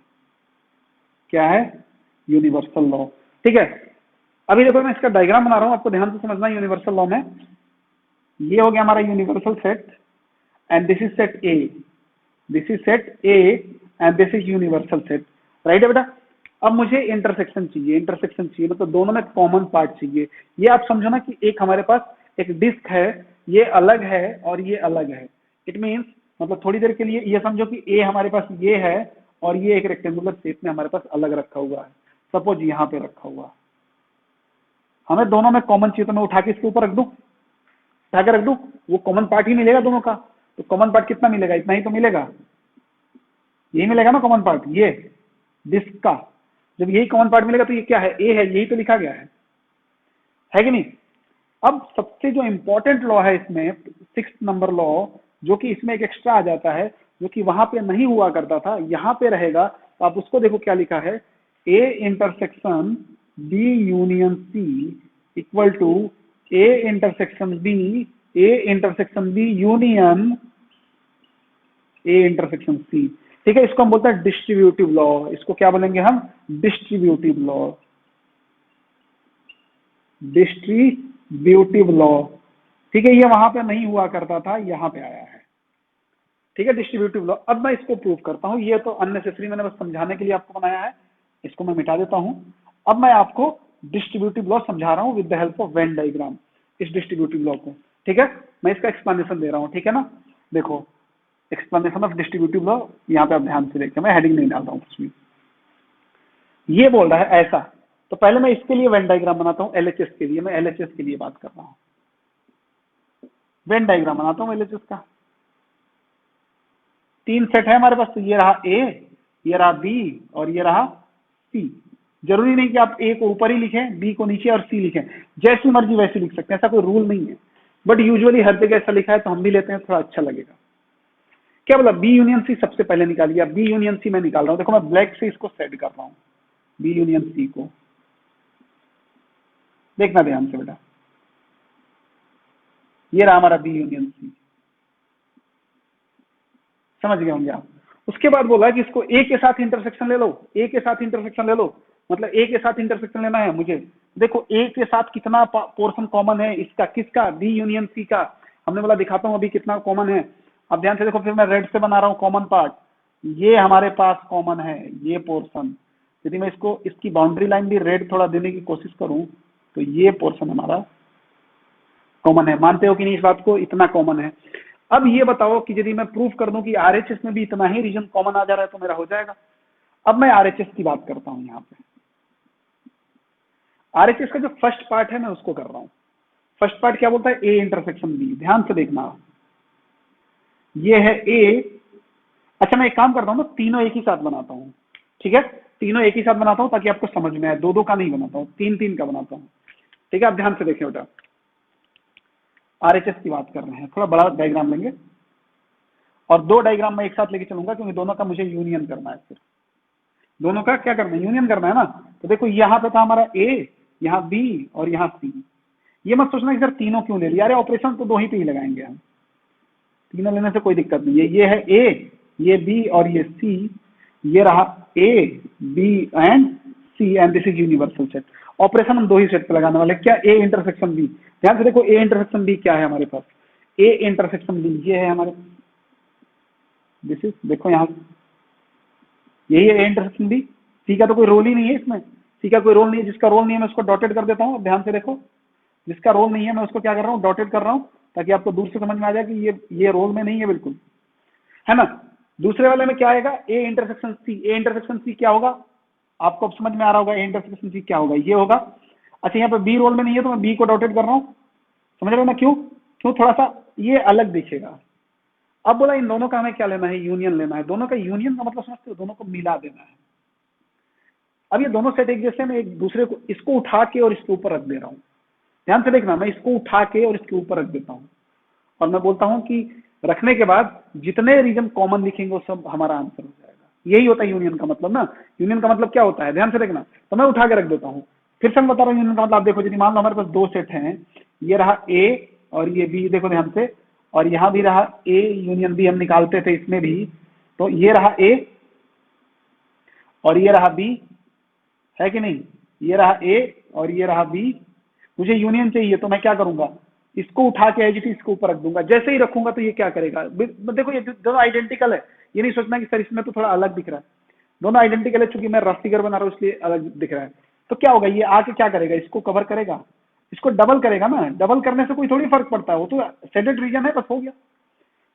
क्या है, यूनिवर्सल लॉ, ठीक है। अभी देखो मैं इसका डायग्राम बना रहा हूँ, आपको ध्यान से समझना। यूनिवर्सल लॉ में ये हो गया हमारा universal set, and this is set A, this is set A and this is universal set, right है बेटा। अब मुझे इंटरसेक्शन चाहिए, इंटरसेक्शन चाहिए मतलब दोनों में कॉमन पार्ट चाहिए। ये आप समझो ना कि एक हमारे पास एक डिस्क है, ये अलग है और ये अलग है। इट मीन्स मतलब थोड़ी देर के लिए ये समझो कि ए हमारे पास ये है और ये एक रेक्टेंगुलर शेप में हमारे पास अलग रखा हुआ है। सपोज यहाँ पे रखा हुआ, हमें दोनों में कॉमन चाहिए, तो मैं उठा के इसके ऊपर रख दूं, उठा के रख दूं, वो कॉमन पार्ट ही मिलेगा दोनों का। तो कॉमन पार्ट कितना मिलेगा, इतना ही तो मिलेगा, यही मिलेगा ना कॉमन पार्ट, ये डिस्क का। जब यही कॉमन पार्ट मिलेगा तो ये क्या है, ए है, यही तो लिखा गया है कि नहीं। अब सबसे जो इंपॉर्टेंट लॉ है इसमें, 6th नंबर लॉ, जो कि इसमें एक एक्स्ट्रा आ जाता है, जो कि वहां पे नहीं हुआ करता था, यहाँ पे रहेगा। तो आप उसको देखो क्या लिखा है, A intersection B union C equal to A intersection B, A intersection B union A intersection C, ठीक है। इसको हम बोलते हैं डिस्ट्रीब्यूटिव लॉ, इसको क्या बोलेंगे हम, डिस्ट्रीब्यूटिव लॉ, डिस्ट्रीब्यूटिव लॉ, ठीक है। ये वहां पे नहीं हुआ करता था, यहाँ पे आया है, ठीक है, डिस्ट्रीब्यूटिव लॉ। अब मैं इसको प्रूव करता हूँ, ये तो अननेसेसरी मैंने बस समझाने के लिए आपको बनाया है, इसको मैं मिटा देता हूँ। अब मैं आपको डिस्ट्रीब्यूटिव लॉ समझा रहा हूँ with the help of Venn diagram, इस डिस्ट्रीब्यूटिव लॉ को, ठीक है। मैं इसका एक्सप्लेनेशन दे रहा हूँ, ठीक है ना। देखो एक्सप्लेनेशन ऑफ डिस्ट्रीब्यूटिव लॉ, यहाँ पे आप ध्यान से देखिए, मैं हेडिंग नहीं डाल रहा हूँ कुछ भी। ये बोल रहा है ऐसा, तो पहले मैं इसके लिए वेन डायग्राम बनाता हूँ, एलएचएस के लिए, मैं एलएचएस के लिए बात कर रहा हूँ। वेन डायग्राम बनाता हूँ एलएचएस का। तीन सेट है हमारे पास, तो ये रहा ए, ये रहा बी और ये रहा सी। जरूरी नहीं कि आप ए को ऊपर ही लिखें, बी को नीचे और सी लिखें, जैसी मर्जी वैसे लिख सकते हैं, ऐसा कोई रूल नहीं है। बट यूजुअली हर जगह ऐसा लिखा है तो हम भी लेते हैं, थोड़ा अच्छा लगेगा। क्या बोला, बी यूनियन सी सबसे पहले निकालिए। बी यूनियन सी मैं निकाल रहा हूं, देखो मैं ब्लैक से इसको सेट कर रहा हूं, बी यूनियन सी को। देखना ध्यान से बेटा, ये रहा हमारा बी यूनियन सी, समझ गए होंगे आप। उसके बाद बोला कि इसको ए के साथ इंटरसेक्शन ले लो, ए के साथ इंटरसेक्शन ले लो, मतलब ए के साथ इंटरसेक्शन लेना है मुझे। देखो ए के साथ कितना पोर्शन कॉमन है इसका, किसका, बी यूनियन सी का। हमने बोला दिखाता हूं अभी कितना कॉमन है। अब ध्यान से देखो, फिर मैं रेड से बना रहा हूं कॉमन पार्ट, ये हमारे पास कॉमन है, ये पोर्शन। यदि मैं इसको, इसकी बाउंड्री लाइन भी रेड थोड़ा देने की कोशिश करूं तो ये पोर्शन हमारा कॉमन है। मानते हो कि नहीं इस बात को, इतना कॉमन है। अब ये बताओ कि यदि मैं प्रूफ कर दूं कि आरएचएस में भी इतना ही रीजन कॉमन आ जा रहा है तो मेरा हो जाएगा। अब मैं आरएचएस की बात करता हूं, यहाँ पे आरएचएस का जो फर्स्ट पार्ट है मैं उसको कर रहा हूं। फर्स्ट पार्ट क्या बोलता है, ए इंटरसेक्शन बी। ध्यान से देखना, ये है ए। अच्छा मैं एक काम करता हूं ना, तीनों एक ही साथ बनाता हूं, ठीक है, तीनों एक ही साथ बनाता हूं ताकि आपको समझ में आए, दो दो का नहीं बनाता हूं, तीन तीन का बनाता हूं, ठीक है। आप ध्यान से देखें बेटा, आरएचएस की बात कर रहे हैं, थोड़ा बड़ा डायग्राम लेंगे और दो डायग्राम मैं एक साथ लेके चलूंगा क्योंकि दोनों का मुझे यूनियन करना है। फिर दोनों का क्या करना है, यूनियन करना है ना। तो देखो यहाँ पे था हमारा ए, यहाँ बी और यहाँ सी। ये मत सोचना कि सर तीनों क्यों ले लिया, अरे ऑपरेशन तो दो ही पे ही लगाएंगे हम, तीनों लेने से कोई दिक्कत नहीं है। ये है ए, ये बी और ये सी, ये रहा A B and C and this is universal set. Operation हम दो ही सेट पे लगाने वाले, क्या, ए इंटरसेक्शन बी। ध्यान से देखो ए इंटरसेक्शन बी क्या है हमारे पास, ए इंटरसेक्शन बी ये है हमारे, दिस इज, देखो यहाँ यही है ए इंटरसेक्शन बी। सी का तो कोई रोल ही नहीं है इसमें, सी का कोई रोल नहीं है, जिसका रोल नहीं है मैं उसको डॉटेड कर देता हूँ। ध्यान से देखो, जिसका रोल नहीं है मैं उसको क्या कर रहा हूँ, डॉटेड कर रहा हूँ, ताकि आपको दूर से समझ में आ जाए कि ये रोल में नहीं है बिल्कुल, है ना। दूसरे वाले में क्या आएगा, ए इंटरसेक्शन सी। ए इंटरसेक्शन सी क्या होगा, आपको अब समझ में आ रहा होगा ए इंटरसेक्शन सी क्या होगा, ये होगा। अच्छा यहाँ पे बी रोल में नहीं है तो मैं बी को डॉटेड कर रहा हूँ, समझ रहे हो ना, क्यों क्यों, थोड़ा सा ये अलग दिखेगा। अब बोला इन दोनों का हमें क्या लेना है, यूनियन लेना है। दोनों का यूनियन का मतलब समझते हो, दोनों को मिला देना है। अब ये दोनों सेट एक जैसे, मैं एक दूसरे को, इसको उठा के और इसके ऊपर रख दे रहा हूँ। ध्यान से देखना, मैं इसको उठा के और इसके ऊपर रख देता हूँ और मैं बोलता हूँ कि रखने के बाद जितने रीजन कॉमन लिखेंगे वो सब हमारा आंसर हो जाएगा। यही होता है यूनियन का मतलब ना। यूनियन का मतलब क्या होता है, ध्यान से देखना, तो मैं उठा के रख देता हूँ। फिर से मैं बता रहा हूँ यूनियन का मतलब। आप देखो, यदि मान लो हमारे पास दो सेट हैं, ये रहा ए और ये बी, देखो ध्यान से, और यहाँ भी रहा ए यूनियन बी, हम निकालते थे इसमें भी, तो ये रहा ए और ये रहा बी, है कि नहीं, ये रहा ए और ये रहा बी। मुझे यूनियन चाहिए तो मैं क्या करूंगा, इसको उठा के एज इट इज इसके ऊपर रख दूंगा। जैसे ही रखूंगा तो ये क्या करेगा, देखो ये दोनों आइडेंटिकल है, ये नहीं सोचना कि सर इसमें तो थोड़ा अलग दिख रहा है, दोनों आइडेंटिकल है। चूंकि मैं रफ फिगर बना रहा हूँ इसलिए अलग दिख रहा है। तो क्या होगा, ये आके क्या करेगा, इसको कवर करेगा, इसको डबल करेगा ना। डबल करने से कोई थोड़ी फर्क पड़ता है, वो तो सेटेड रीजन है, बस हो गया।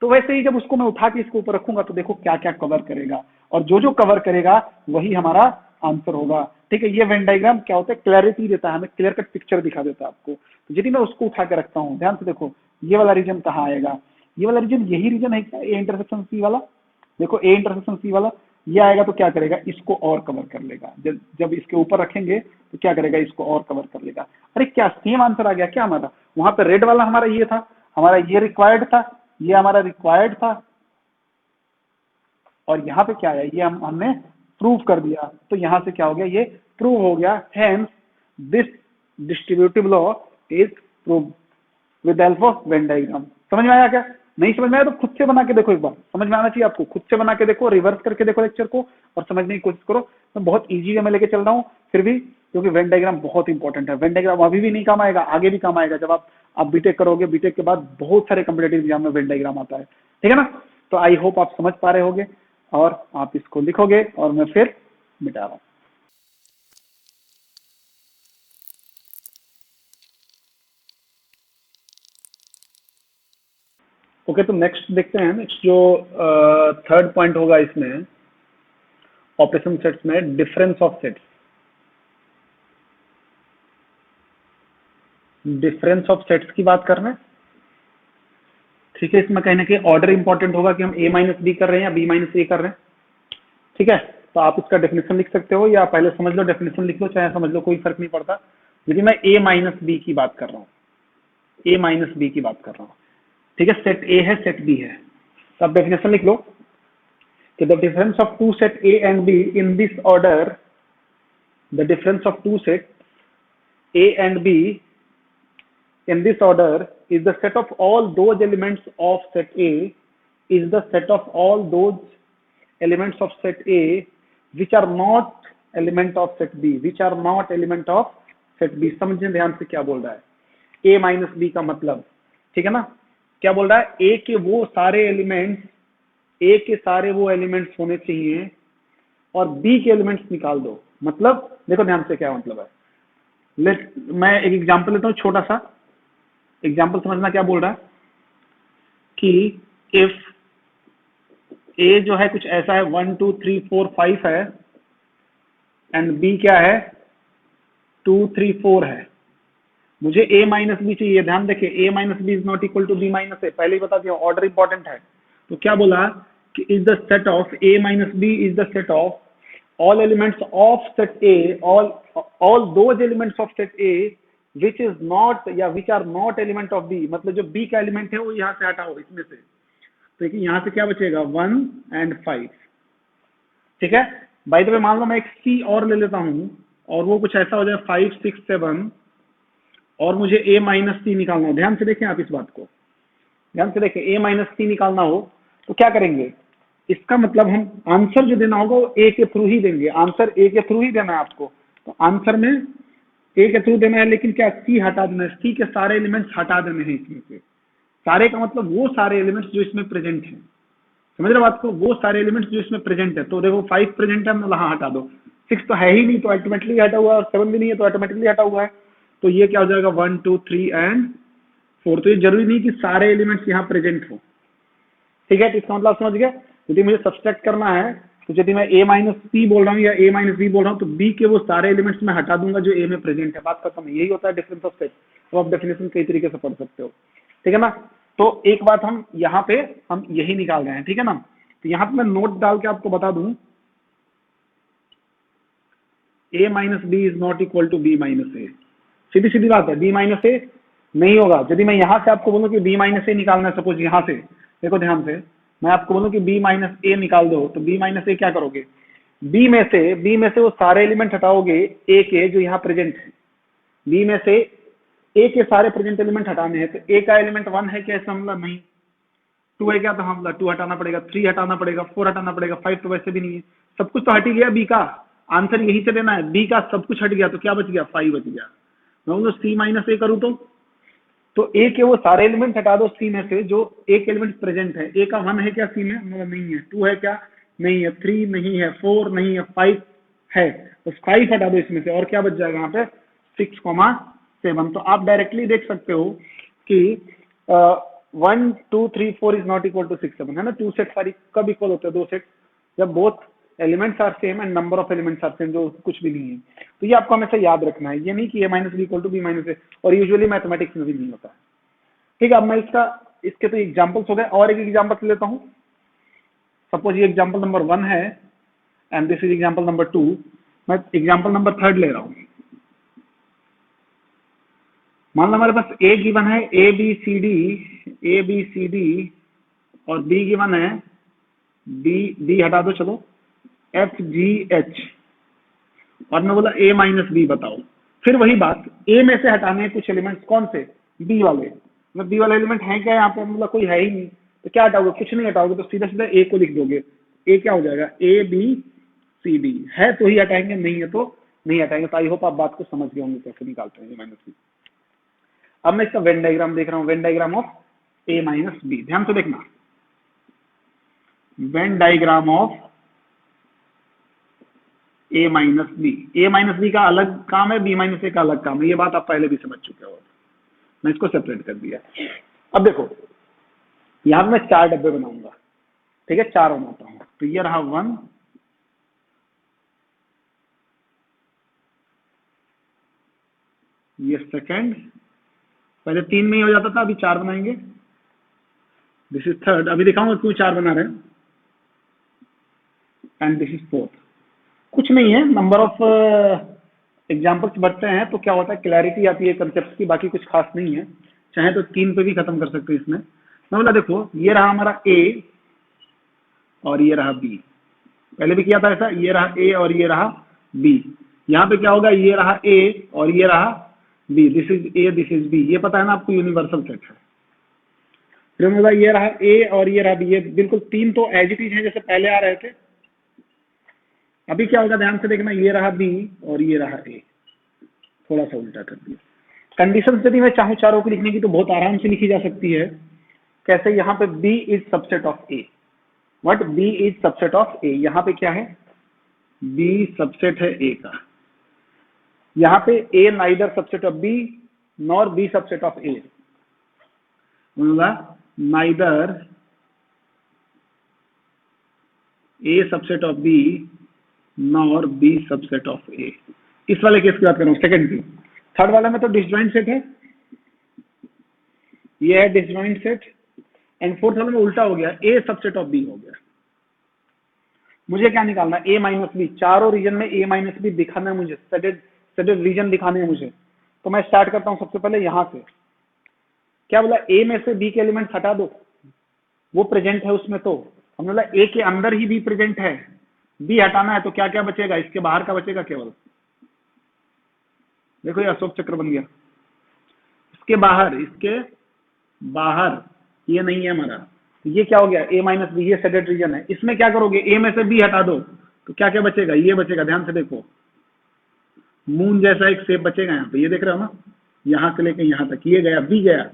तो वैसे ही जब उसको मैं उठा के इसके ऊपर रखूंगा तो देखो क्या क्या कवर करेगा, और जो जो कवर करेगा वही हमारा आंसर होगा, ठीक है। ये वेन डायग्राम क्या होता है, क्लैरिटी देता है हमें, क्लियर कट पिक्चर दिखा देता है आपको। तो यदि मैं उसको उठा के रखता हूँ, ध्यान से देखो, ये वाला रीजन कहाँ आएगा, ये वाला रीजन यही रीजन है क्या, ए इंटरसेक्शन सी वाला। देखो ए इंटरसेक्शन सी वाला ये आएगा तो क्या करेगा, इसको और कवर कर लेगा। जब इसके ऊपर रखेंगे तो क्या करेगा, इसको और कवर कर लेगा। अरे क्या सेम आंसर आ गया क्या हमारा। वहां पे रेड वाला हमारा ये था, हमारा ये रिक्वायर्ड था, ये हमारा रिक्वायर्ड था, और यहाँ पे क्या है, ये हमने प्रूव कर दिया। तो यहाँ से क्या हो गया, ये प्रूव हो गया। Hence this distributive law is prove with help of Venn diagram. समझ में आया क्या, नहीं समझ में आया तो खुद से बना के देखो, एक बार समझ में आना चाहिए आपको। खुद से बना के देखो, रिवर्स करके देखो लेक्चर को और समझने की कोशिश करो। मैं बहुत इजी वे में लेके चल रहा हूँ फिर भी, क्योंकि वेन डायग्राम बहुत इंपॉर्टेंट है। वेन डायग्राम अभी भी नहीं काम आएगा, आगे भी काम आएगा। जब आप बीटेक करोगे, बीटेक के बाद बहुत सारे कॉम्पिटेटिव एग्जाम में वेन डायग्राम आता है, ठीक है ना। तो आई होप आप समझ पा रहे होगे और आप इसको लिखोगे और मैं फिर मिटा रहा हूँ। ओके, तो नेक्स्ट देखते हैं। नेक्स्ट जो थर्ड पॉइंट होगा इसमें ऑपरेशन सेट्स में, difference of sets. Difference of sets की बात कर रहे हैं, ठीक है। इसमें कहीं ना कहीं ऑर्डर इंपॉर्टेंट होगा कि हम ए माइनस बी कर रहे हैं या बी माइनस ए कर रहे हैं, ठीक है। तो आप इसका डेफिनेशन लिख सकते हो, या पहले समझ लो, डेफिनेशन लिख लो, चाहे समझ लो, कोई फर्क नहीं पड़ता। यदि मैं ए माइनस बी की बात कर रहा हूँ, ए माइनस बी की बात कर रहा हूँ, ठीक है, सेट ए है, सेट बी है, तो आप डेफिनेशन लिख लो कि the difference of two set A and B in this order, the difference of two set A and B in this order is the set of all those elements of set A is the set of all those elements of set A which are not element of set B, which are not element of set B। समझें ध्यान से क्या बोल रहा है, A minus B का मतलब, ठीक है ना, क्या बोल रहा है, A के वो सारे एलिमेंट्स, A के सारे वो एलिमेंट्स होने चाहिए और B के एलिमेंट्स निकाल दो। मतलब देखो ध्यान से क्या मतलब है, मैं एक एग्जांपल लेता हूँ, छोटा सा एग्जाम्पल समझना क्या बोल रहा है कि इफ ए जो है कुछ ऐसा है 1 2 3 4 5 है एंड बी क्या है 2 3 4 है, मुझे ए माइनस बी चाहिए। ध्यान देखिए, A minus B is not equal to B minus A, पहले ही बता दिया, ऑर्डर इंपॉर्टेंट है। तो क्या बोला कि is the set of A minus B is the set of all elements of set A, all those elements of set A which is not या which are not element of B, मतलब जो B का element है वो यहाँ से हटाओ इसमें से, तो देखिए यहाँ से क्या बचेगा 1 and 5, ठीक है। बाय द वे मान लो मैं एक C और ले लेता हूँ और वो कुछ ऐसा हो जाए 5 6 7 और मुझे A माइनस C निकालना हो। ध्यान से देखें आप इस बात को, ध्यान से देखें, A माइनस C निकालना हो तो क्या करेंगे, इसका मतलब हम आंसर जो देना होगा वो ए के थ्रू ही देंगे, आंसर ए के थ्रू ही देना है आपको, तो आंसर में ए के थ्रू देना है, लेकिन क्या सी हटा देना है, सी के सारे एलिमेंट्स हटा देने हैं इसमें से। सारे का मतलब वो सारे एलिमेंट्स जो इसमें प्रेजेंट हैं, समझ रहे बात को, वो सारे एलिमेंट्स जो इसमें प्रेजेंट है। तो देखो 5 प्रेजेंट है, मतलब हाँ हटा दो, 6 तो है ही नहीं तो ऑटोमेटिकली हटा हुआ है, 7 भी नहीं है तो ऑटोमेटिकली हटा हुआ है, तो ये क्या हो जाएगा 1 2 3 एंड 4। तो ये जरूरी नहीं कि सारे एलिमेंट्स यहाँ प्रेजेंट हो, ठीक है। तो इसका मतलब समझ गया, यदि मुझे सब्सट्रैक्ट करना है तो यदि मैं a माइनस सी बोल रहा हूँ या a माइनस बी बोल रहा हूँ तो b के वो सारे एलिमेंट्स मैं हटा दूंगा जो a में प्रेजेंट है, बात खत्म है। यही होता है डिफरेंस ऑफ सेट। तो आप डेफिनेशन कई तरीके से पढ़ सकते हो, ठीक है ना। तो एक बात हम यहाँ पे हम यही निकाल रहे हैं, ठीक है ना। तो यहाँ पे मैं नोट डाल के आपको बता दूं, a minus B is not equal to B minus A, सीधी सीधी बात है, b माइनस ए नहीं होगा। यदि मैं यहाँ से आपको बोलूँ कि b माइनस ए निकालना है, सपोज यहाँ से देखो ध्यान से, मैं आपको बोलूं कि b माइनस ए निकाल दो, तो b माइनस ए क्या करोगे, b में से वो सारे एलिमेंट हटाओगे a के जो यहाँ प्रेजेंट है, b में से a के सारे प्रेजेंट एलिमेंट हटाने हैं। तो a का एलिमेंट 1 है क्या, इसका मतलब नहीं। 2 है क्या, तो हम 2 हटाना पड़ेगा, 3 हटाना पड़ेगा, 4 हटाना पड़ेगा, 5 तो वैसे भी नहीं है, सब कुछ तो हट ही गया। b का आंसर यही से देना है, b का सब कुछ हट गया तो क्या बच गया, 5 बच गया। मैं बोलूँ c माइनस ए करूँ तो ए के वो सारे एलिमेंट हटा दो सी में से जो एक एलिमेंट प्रेजेंट है। ए का 1 है क्या सी में, नहीं है। 2 है क्या, नहीं है। 3 नहीं है, 4 नहीं है, 5 है, तो 5 हटा दो इसमें से और क्या बच जाएगा यहाँ पे 6,7। तो आप डायरेक्टली देख सकते हो कि 1 2 3 4 इज नॉट इक्वल टू 6 7, है ना। 2 सेट सारी कब इक्वल होते हैं, 2 सेट जब both elements are same and number of elements are same, जो कुछ भी नहीं है। तो ये आपको हमेशा याद रखना है, ये नहीं कि a minus B equal to B minus A, और यूजुअली मैथमेटिक्स में भी नहीं होता है, ठीक है। अब मैं इसके तो एग्जांपल्स हो गए, और एक एग्जांपल लेता हूं। सपोज ये एग्जांपल नंबर 1 है and this is example number 2। मैं एग्जांपल नंबर 3 ले रहा हूं। मान लो हमारे पास a गिवन है a b c d और b गिवन है d हटा दो चलो f g h, और मैं बोला a माइनस बी बताओ। फिर वही बात, a में से हटाने हैं कुछ एलिमेंट्स, कौन से, b वाले। मतलब b वाले एलिमेंट है क्या यहाँ पे, मतलब कोई है ही नहीं, तो क्या हटाओगे, कुछ नहीं हटाओगे, तो सीधा सीधा a को लिख दोगे। a क्या हो जाएगा, a b c d है तो ही हटाएंगे, नहीं है तो नहीं हटाएंगे। तो आई होप आप बात को समझ गए होंगे कैसे निकालते हैं a माइनस बी। अब मैं इसका वेन डायग्राम देख रहा हूँ, Venn diagram of a minus B, ध्यान से देखना, Venn diagram of a minus B का अलग काम है, b माइनस ए का अलग काम है, ये बात आप पहले भी समझ चुके हो। मैं इसको सेपरेट कर दिया। अब देखो यहां मैं 4 डब्बे बनाऊंगा, ठीक है, 4 बनाता हूं। तो ये रहा 1, ये सेकंड, पहले 3 में ही हो जाता था, अभी 4 बनाएंगे। दिस इज थर्ड, अभी दिखाऊंगा क्यों 4 बना रहे हैं, एंड दिस इज फोर्थ। कुछ नहीं है, नंबर ऑफ एग्जाम्पल्स बढ़ते हैं तो क्या होता है, क्लैरिटी आती है कंसेप्ट की, बाकी कुछ खास नहीं है। चाहे तो 3 पे भी खत्म कर सकते हैं इसमें। मैं बोला देखो ये रहा हमारा ए और ये रहा बी, पहले भी किया था ऐसा, ये रहा ए और ये रहा बी। यहाँ पे क्या होगा, ये रहा ए और ये रहा B, this is A this is B, ये पता है ना आपको, यूनिवर्सल सेट है। फिर मतलब ये रहा ए और ये रहा बी, ये बिल्कुल 3 तो एज इट इज है जैसे पहले आ रहे थे। अभी क्या होगा ध्यान से देखना, ये रहा बी और ये रहा ए, थोड़ा सा उल्टा कर दिया। कंडीशन यदि मैं चाहूँ चारों को लिखने की तो बहुत आराम से लिखी जा सकती है। कैसे, यहाँ पे B is subset of A, what B is subset of A, यहाँ पे क्या है, बी सबसेट है ए का। यहाँ पे A neither subset of B nor B subset of A, neither A subset of B nor B subset of A. इस वाले केस की बात कर रहा हूँ, सेकंड की। थर्ड वाले में तो डिसजॉइंट सेट है, ये है डिसजॉइंट सेट। एंड फोर्थ वाले में उल्टा हो गया, ए सबसेट ऑफ बी हो गया। मुझे क्या निकालना, ए माइनस बी, चारों रीजन में ए माइनस बी दिखाना है मुझे, सेटेड रीजन दिखाने हैं मुझे। तो मैं स्टार्ट करता हूं सबसे पहले यहां से। क्या बोला, ए में से बी के एलिमेंट हटा दो, वो प्रेजेंट है उसमें, तो हमने बोला ए के अंदर ही बी प्रेजेंट है, बी हटाना है तो क्या क्या बचेगा, इसके बाहर का बचेगा केवल। देखो ये अशोक चक्र बन गया, इसके बाहर ये नहीं है हमारा, तो ये क्या हो गया, ए माइनस बी, ये सेटेड रीजन है। इसमें क्या करोगे, ए में से बी हटा दो तो क्या क्या बचेगा, ये बचेगा। ध्यान से देखो, मून जैसा एक शेप बचेगा यहाँ पे, ये देख रहे हो ना, यहाँ से लेके यहाँ तक ये गया, बी गया।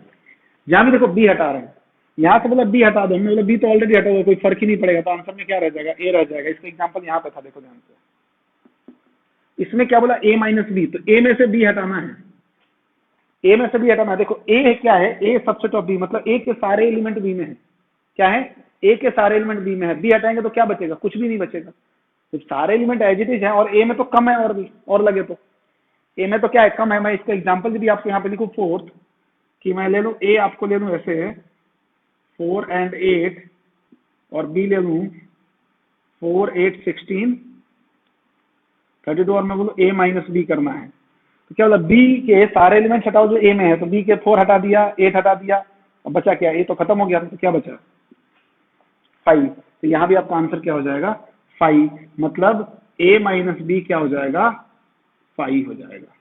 जहां भी देखो बी हटा रहे हैं, यहाँ से बोला बी हटा दो, हमने बोला बी तो ऑलरेडी हटा हुआ, कोई फर्क ही नहीं पड़ेगा, तो आंसर में क्या रह जाएगा, ए रह जाएगा। इसका एग्जाम्पल यहाँ पे था, देखो ध्यान से। इसमें क्या बोला, ए माइनस बी, तो ए में से बी हटाना है, ए में से बी हटाना है। देखो ए क्या है, ए सबसेट ऑफ बी, मतलब ए के सारे एलिमेंट बी में है। क्या है, ए के सारे एलिमेंट बी में है, बी हटाएंगे तो क्या बचेगा, कुछ भी नहीं बचेगा। तो सारे एलिमेंट एज इट इज है, और ए में तो कम है, और भी और लगे तो ए में तो क्या है, कम है। मैं इसका एग्जाम्पल यदि आपको यहाँ पे लिखूं फोर्थ, कि मैं ले लूं ए आपको ले लूं ऐसे 4 and 8, और बी ले लूं 4 8 16 32, और मैं बोलूं ए माइनस बी करना है, तो क्या बोला, बी के सारे एलिमेंट हटाओ जो ए में है, तो बी के 4 हटा दिया, 8 हटा दिया, अब बचा क्या, ए तो खत्म हो गया, तो क्या बचा 5। तो यहाँ भी आपका आंसर क्या हो जाएगा, 5, मतलब ए माइनस बी क्या हो जाएगा, 5 हो जाएगा।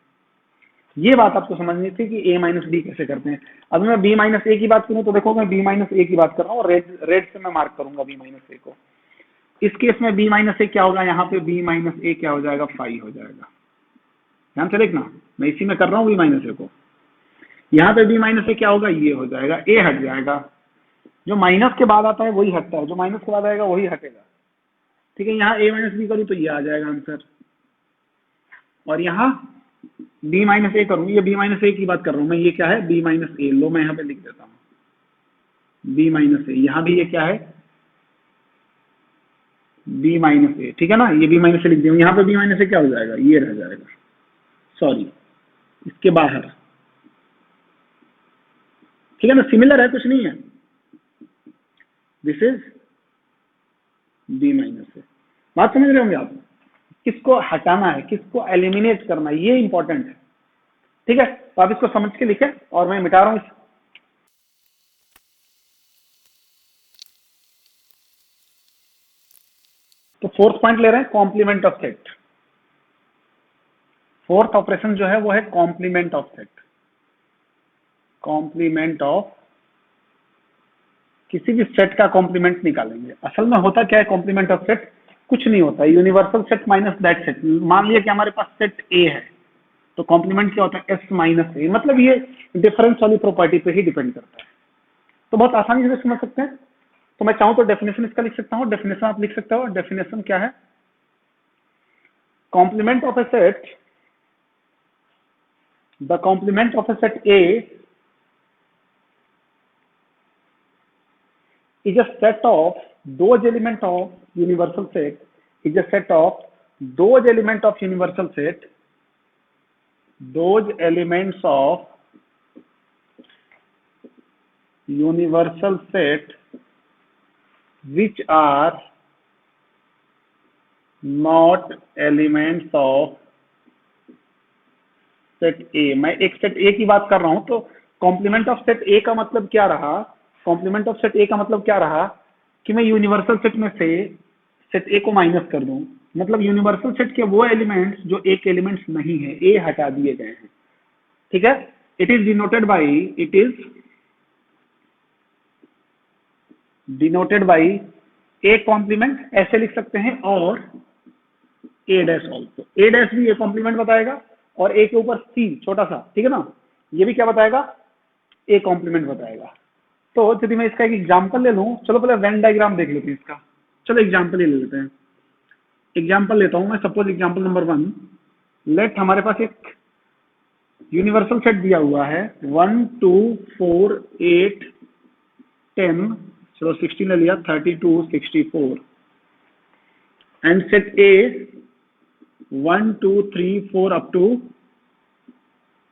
ये बात आपको समझनी थी कि ए माइनस बी कैसे करते हैं। अब मैं बी माइनस ए की बात करूं तो देखो, मैं बी माइनस ए की बात कर रहा हूँ, रेड से मैं मार्क करूंगा बी माइनस ए को। इस केस में बी माइनस ए क्या होगा, यहाँ पे बी माइनस ए क्या हो जाएगा, 5 हो जाएगा। ध्यान से देखना, मैं इसी में कर रहा हूँ बी माइनस ए को। यहाँ पे बी माइनस ए क्या होगा, ये हो जाएगा, ए हट जाएगा। जो माइनस के बाद आता है वही हटता है, जो माइनस के बाद आएगा वही हटेगा। ठीक है, यहाँ ए माइनस बी करूँ तो ये आ जाएगा आंसर, और यहाँ बी माइनस ए करूँ, ये बी माइनस ए की बात कर रहा हूँ मैं, ये क्या है, बी माइनस ए। लो मैं यहाँ पे लिख देता हूँ बी माइनस ए, यहाँ भी ये क्या है, बी माइनस ए। ठीक है ना, ये बी माइनस ए लिख दिया, यहाँ पे बी माइनस ए क्या हो जाएगा, ये रह जाएगा, सॉरी इसके बाहर। ठीक है ना, सिमिलर है, कुछ नहीं है, दिस इज बी माइनस ए। बात समझ रहे होंगे आप, किसको हटाना है, किसको एलिमिनेट करना है, ये इंपॉर्टेंट है। ठीक है, तो आप इसको समझ के लिखें, और मैं मिटा रहा हूं। तो फोर्थ पॉइंट ले रहे हैं, complement of set. Fourth operation जो है वो है complement of set. Complement of, किसी भी सेट का कॉम्प्लीमेंट निकालेंगे। असल में होता क्या है कॉम्प्लीमेंट ऑफ सेट, कुछ नहीं होता, universal set minus that set. मान लिया कि हमारे पास सेट ए है, तो कॉम्प्लीमेंट क्या होता है, एस माइनस ए, मतलब ये डिफरेंस वाली प्रॉपर्टी पे ही डिपेंड करता है। तो बहुत आसानी से समझ सकते हैं। तो मैं चाहूं तो डेफिनेशन इसका लिख सकता हूं, डेफिनेशन आप लिख सकते हो। डेफिनेशन क्या है, complement of a set, the complement of a set A is a set of those element of universal set, is a set of those element of universal set, those elements of universal set which are not elements of set ए। मैं एक set ए की बात कर रहा हूं, तो complement of set ए का मतलब क्या रहा? कॉम्प्लीमेंट ऑफ सेट ए का मतलब क्या रहा कि मैं यूनिवर्सल सेट में से सेट ए को माइनस कर दूं। मतलब यूनिवर्सल सेट के वो एलिमेंट्स जो एक एलिमेंट्स नहीं है, ए हटा दिए गए हैं। ठीक है, it is denoted by A complement, ऐसे लिख सकते हैं, और A dash also. A dash भी ए कॉम्प्लीमेंट बताएगा, और ए के ऊपर सी छोटा सा, ठीक है ना, ये भी क्या बताएगा? ए कॉम्प्लीमेंट बताएगा। तो यदि मैं इसका एक एग्जाम्पल ले लूं, चलो पहले वेन डायग्राम देख लेते हैं इसका। चलो एग्जाम्पल ही ले लेते हैं। एग्जाम्पल लेता हूं मैं, सपोज एग्जाम्पल नंबर 1। लेट हमारे पास एक यूनिवर्सल सेट दिया हुआ है 1 2 4 8 10, चलो 16 ले लिया, 32 64, and set A 1 2 3 4 up to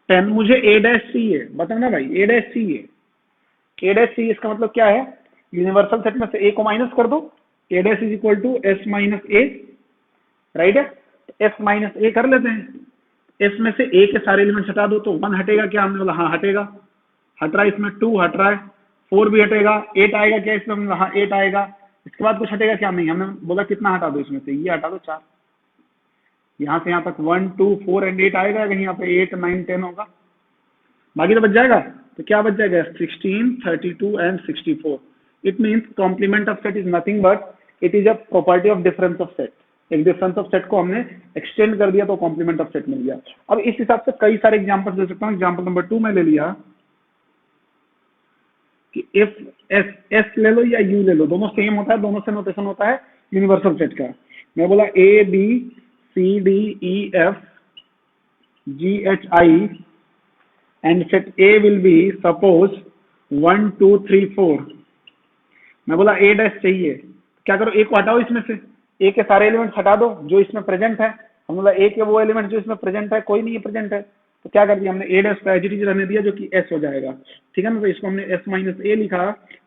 10। मुझे ए डैश चाहिए, बताओ ना भाई, ए डैश चाहिए। ए डैश चाहिए, इसका मतलब क्या है? यूनिवर्सल सेट में से ए को माइनस कर दो, A dash is equal to S minus A, right है? एस माइनस ए कर लेते हैं। एस में से ए के सारे एलिमेंट्स हटा दो, तो 1 हटेगा क्या? हमने बोला हाँ हटेगा। हट रहा है इसमें 2 हट रहा है, 4 भी हटेगा, 8 आएगा क्या इसमें? हमने हाँ 8 आएगा। इसके बाद कुछ हटेगा क्या? नहीं, हमने बोला कितना हटा दो इसमें से? ये हटा दो 4। यहाँ से यहाँ तक 1 2 4 एंड 8 आएगा, कहीं यहाँ पे 8 9 10 होगा, बाकी तो बच जाएगा। तो क्या बच जाएगा? 16 32 and 64। It means complement of set is nothing but it is a property of difference of set. एक डिफरेंस ऑफ सेट को हमने एक्सटेंड कर दिया तो कॉम्प्लीमेंट ऑफ सेट मिल गया। अब इस हिसाब से कई सारे एग्जांपल दे सकता हूँ। एग्जांपल नंबर 2 में ले लिया कि इफ एस, एस ले लो या यू ले लो, दोनों सेम होता है, दोनों से नोटेशन होता है यूनिवर्सल सेट का। मैं बोला A B C D E F G H I and set A will be suppose 1 2 3 4। मैं बोला A डैश चाहिए, क्या करो? A को हटाओ इसमें से, A के सारे एलिमेंट्स हटा दो जो इसमें प्रेजेंट है। हम बोला A के वो एलिमेंट जो इसमें प्रेजेंट है, कोई नहीं है प्रेजेंट है, तो क्या कर दिया हमने? A डैश का एज इट इज रहने दिया, जो कि S हो जाएगा। ठीक है ना? तो इसको हमने S माइनस A लिखा,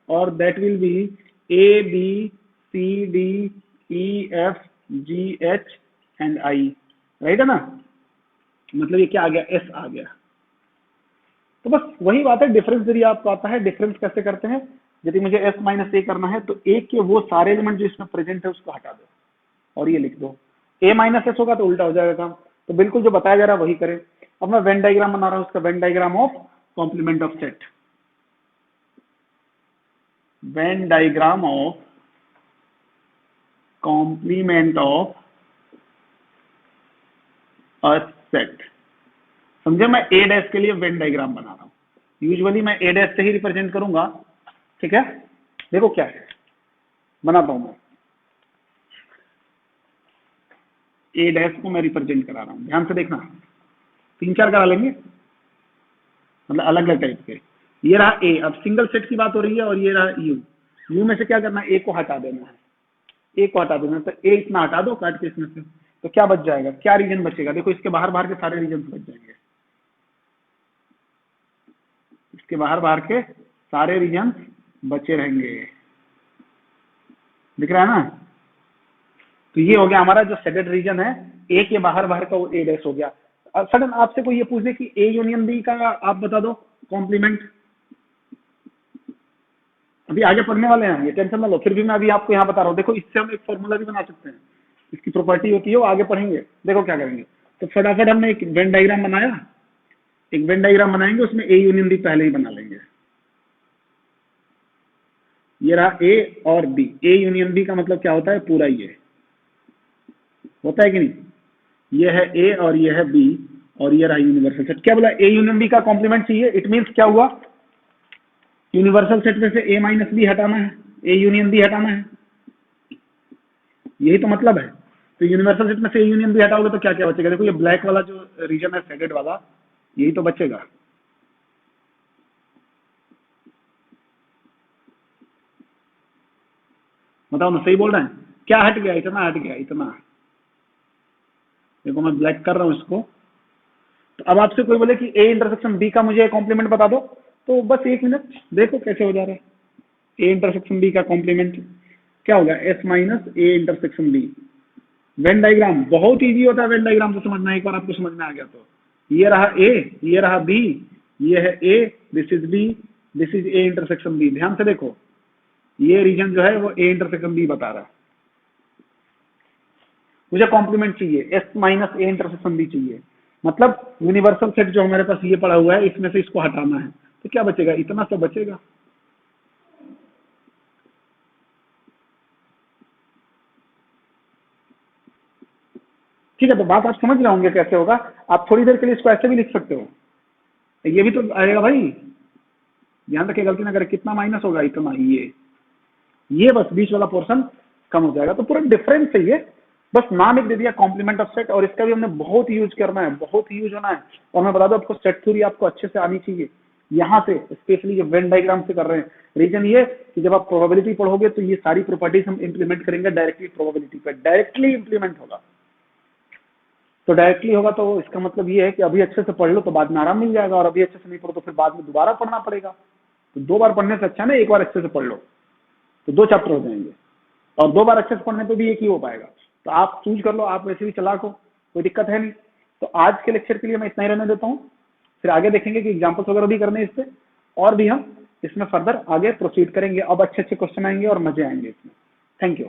और that will be A B C D E F G H and I, right है ना? मतलब ये क्या आ गया? S आ गया। तो बस वही बात है, डिफरेंस यदि आपको आता है, डिफरेंस कैसे करते हैं? यदि मुझे एस माइनस ए करना है, तो ए के वो सारे एलिमेंट जो इसमें प्रेजेंट है उसको हटा दो और ये लिख दो। ए माइनस एस होगा तो उल्टा हो जाएगा काम। तो बिल्कुल जो बताया जा रहा है वही करें। अब मैं वेन डायग्राम बना रहा हूं, उसका Venn diagram of complement of set. Venn diagram of complement of a set. समझे? मैं ए डैश के लिए वेन डायग्राम बना रहा हूं। यूजुअली मैं ए डैश से ही रिप्रेजेंट करूंगा। ठीक है, देखो क्या है, बनाता हूं मैं। ए डैश को मैं रिप्रेजेंट करा रहा हूं, ध्यान से देखना। 3 4 करा लेंगे, मतलब अलग अलग टाइप के। ये रहा ए, अब सिंगल सेट की बात हो रही है, और ये रहा यू। यू में से क्या करना है? ए को हटा देना है, ए को हटा देना। तो ए इतना हटा दो काट के इसमें से, तो क्या बच जाएगा? क्या रीजन बचेगा? देखो इसके बाहर बाहर के सारे रीजन बच जाएंगे, इसके बाहर बाहर के सारे रीजन बचे रहेंगे। दिख रहा है ना? तो ये हो गया हमारा जो सेडेड रीजन है, ए के बाहर बाहर का वो ए डैश हो गया। सडन आपसे कोई ये पूछे कि ए यूनियन बी का आप बता दो कॉम्प्लीमेंट। अभी आगे पढ़ने वाले हैं, ये टेंशन ना लो, फिर भी मैं अभी आपको यहाँ बता रहा हूँ। देखो इससे हम एक फॉर्मूला भी बना सकते हैं, इसकी प्रॉपर्टी होती है, वो आगे पढ़ेंगे। देखो क्या करेंगे। तो फटाफट हमने एक वेन डायग्राम बनाया, एक वेन डायग्राम बनाएंगे, उसमें ए यूनियन बी पहले ही बना लेंगे। ये रहा ए or B. A union B का मतलब क्या होता है? पूरा ये होता है कि नहीं? ये है ए और ये है बी, और ये रहा यूनिवर्सल सेट। क्या बोला? ए यूनियन बी का कॉम्प्लीमेंट चाहिए। इट मीन्स क्या हुआ? यूनिवर्सल सेट में से ए माइनस बी हटाना है, ए यूनियन बी हटाना है, यही तो मतलब है। तो यूनिवर्सल सेट में से ए यूनियन बी हटाओगे तो क्या क्या बचेगा? देखो ये ब्लैक वाला जो रीजन है शेडेड वाला, यही तो बचेगा। बताओ ना, सही बोल रहे हैं? क्या हट गया? इतना हट गया, इतना। देखो मैं ब्लैक कर रहा हूं इसको। तो अब आपसे कोई बोले कि ए इंटरसेक्शन बी का मुझे कॉम्प्लीमेंट बता दो, तो बस 1 मिनट देखो कैसे हो जा रहा है। ए इंटरसेक्शन बी का कॉम्प्लीमेंट क्या होगा? S minus A intersection B. Venn diagram बहुत इजी होता है, वेन डायग्राम से समझना, एक बार आपको समझ में आ गया तो। ये रहा ए, ये रहा बी, ये है A, this is B, this is A intersection B. ध्यान से देखो, ये रीजन जो है वो ए इंटरसेक्शन बी बता रहा है। मुझे कॉम्प्लीमेंट चाहिए, S minus A intersection B चाहिए, मतलब यूनिवर्सल सेट जो हमारे पास ये पड़ा हुआ है इसमें से इसको हटाना है, तो क्या बचेगा, इतना सा बचेगा। ठीक है, तो बात आप समझ रहे होंगे कैसे होगा। आप थोड़ी देर के लिए इसको ऐसे भी लिख सकते हो, ये भी तो आएगा भाई, ध्यान रखिए गलती ना करें, कितना माइनस होगा, इतना, ये बस बीच वाला पोर्शन कम हो जाएगा। तो पूरा डिफरेंस है ये, बस नाम एक दे दिया कॉम्प्लीमेंट ऑफ सेट, और इसका भी हमने बहुत यूज करना है, बहुत यूज होना है। और मैं बता दूं आपको, सेट थ्योरी आपको अच्छे से आनी चाहिए, यहाँ से स्पेशली जो वेन डायग्राम से कर रहे हैं। रीजन ये कि जब आप प्रोबेबिलिटी पढ़ोगे तो ये सारी प्रॉपर्टीज हम इंप्लीमेंट करेंगे डायरेक्टली प्रोबेबिलिटी पे, डायरेक्टली इंप्लीमेंट होगा। तो डायरेक्टली होगा तो इसका मतलब ये है कि अभी अच्छे से पढ़ लो तो बाद में आराम मिल जाएगा, और अभी अच्छे से नहीं पढ़ो तो फिर बाद में दोबारा पढ़ना पड़ेगा। तो 2 बार पढ़ने से अच्छा ना एक बार अच्छे से पढ़ लो, तो 2 चैप्टर हो जाएंगे, और 2 बार अच्छे से पढ़ने पे भी एक ही हो पाएगा। तो आप चूज कर लो, आप वैसे भी चालाक हो, कोई दिक्कत है नहीं। तो आज के लेक्चर के लिए मैं इतना ही रहने देता हूँ, फिर आगे देखेंगे कि एग्जाम्पल्स वगैरह भी करने इससे, और भी हम इसमें फर्दर आगे प्रोसीड करेंगे। अब अच्छे अच्छे क्वेश्चन आएंगे और मजे आएंगे इसमें। Thank you.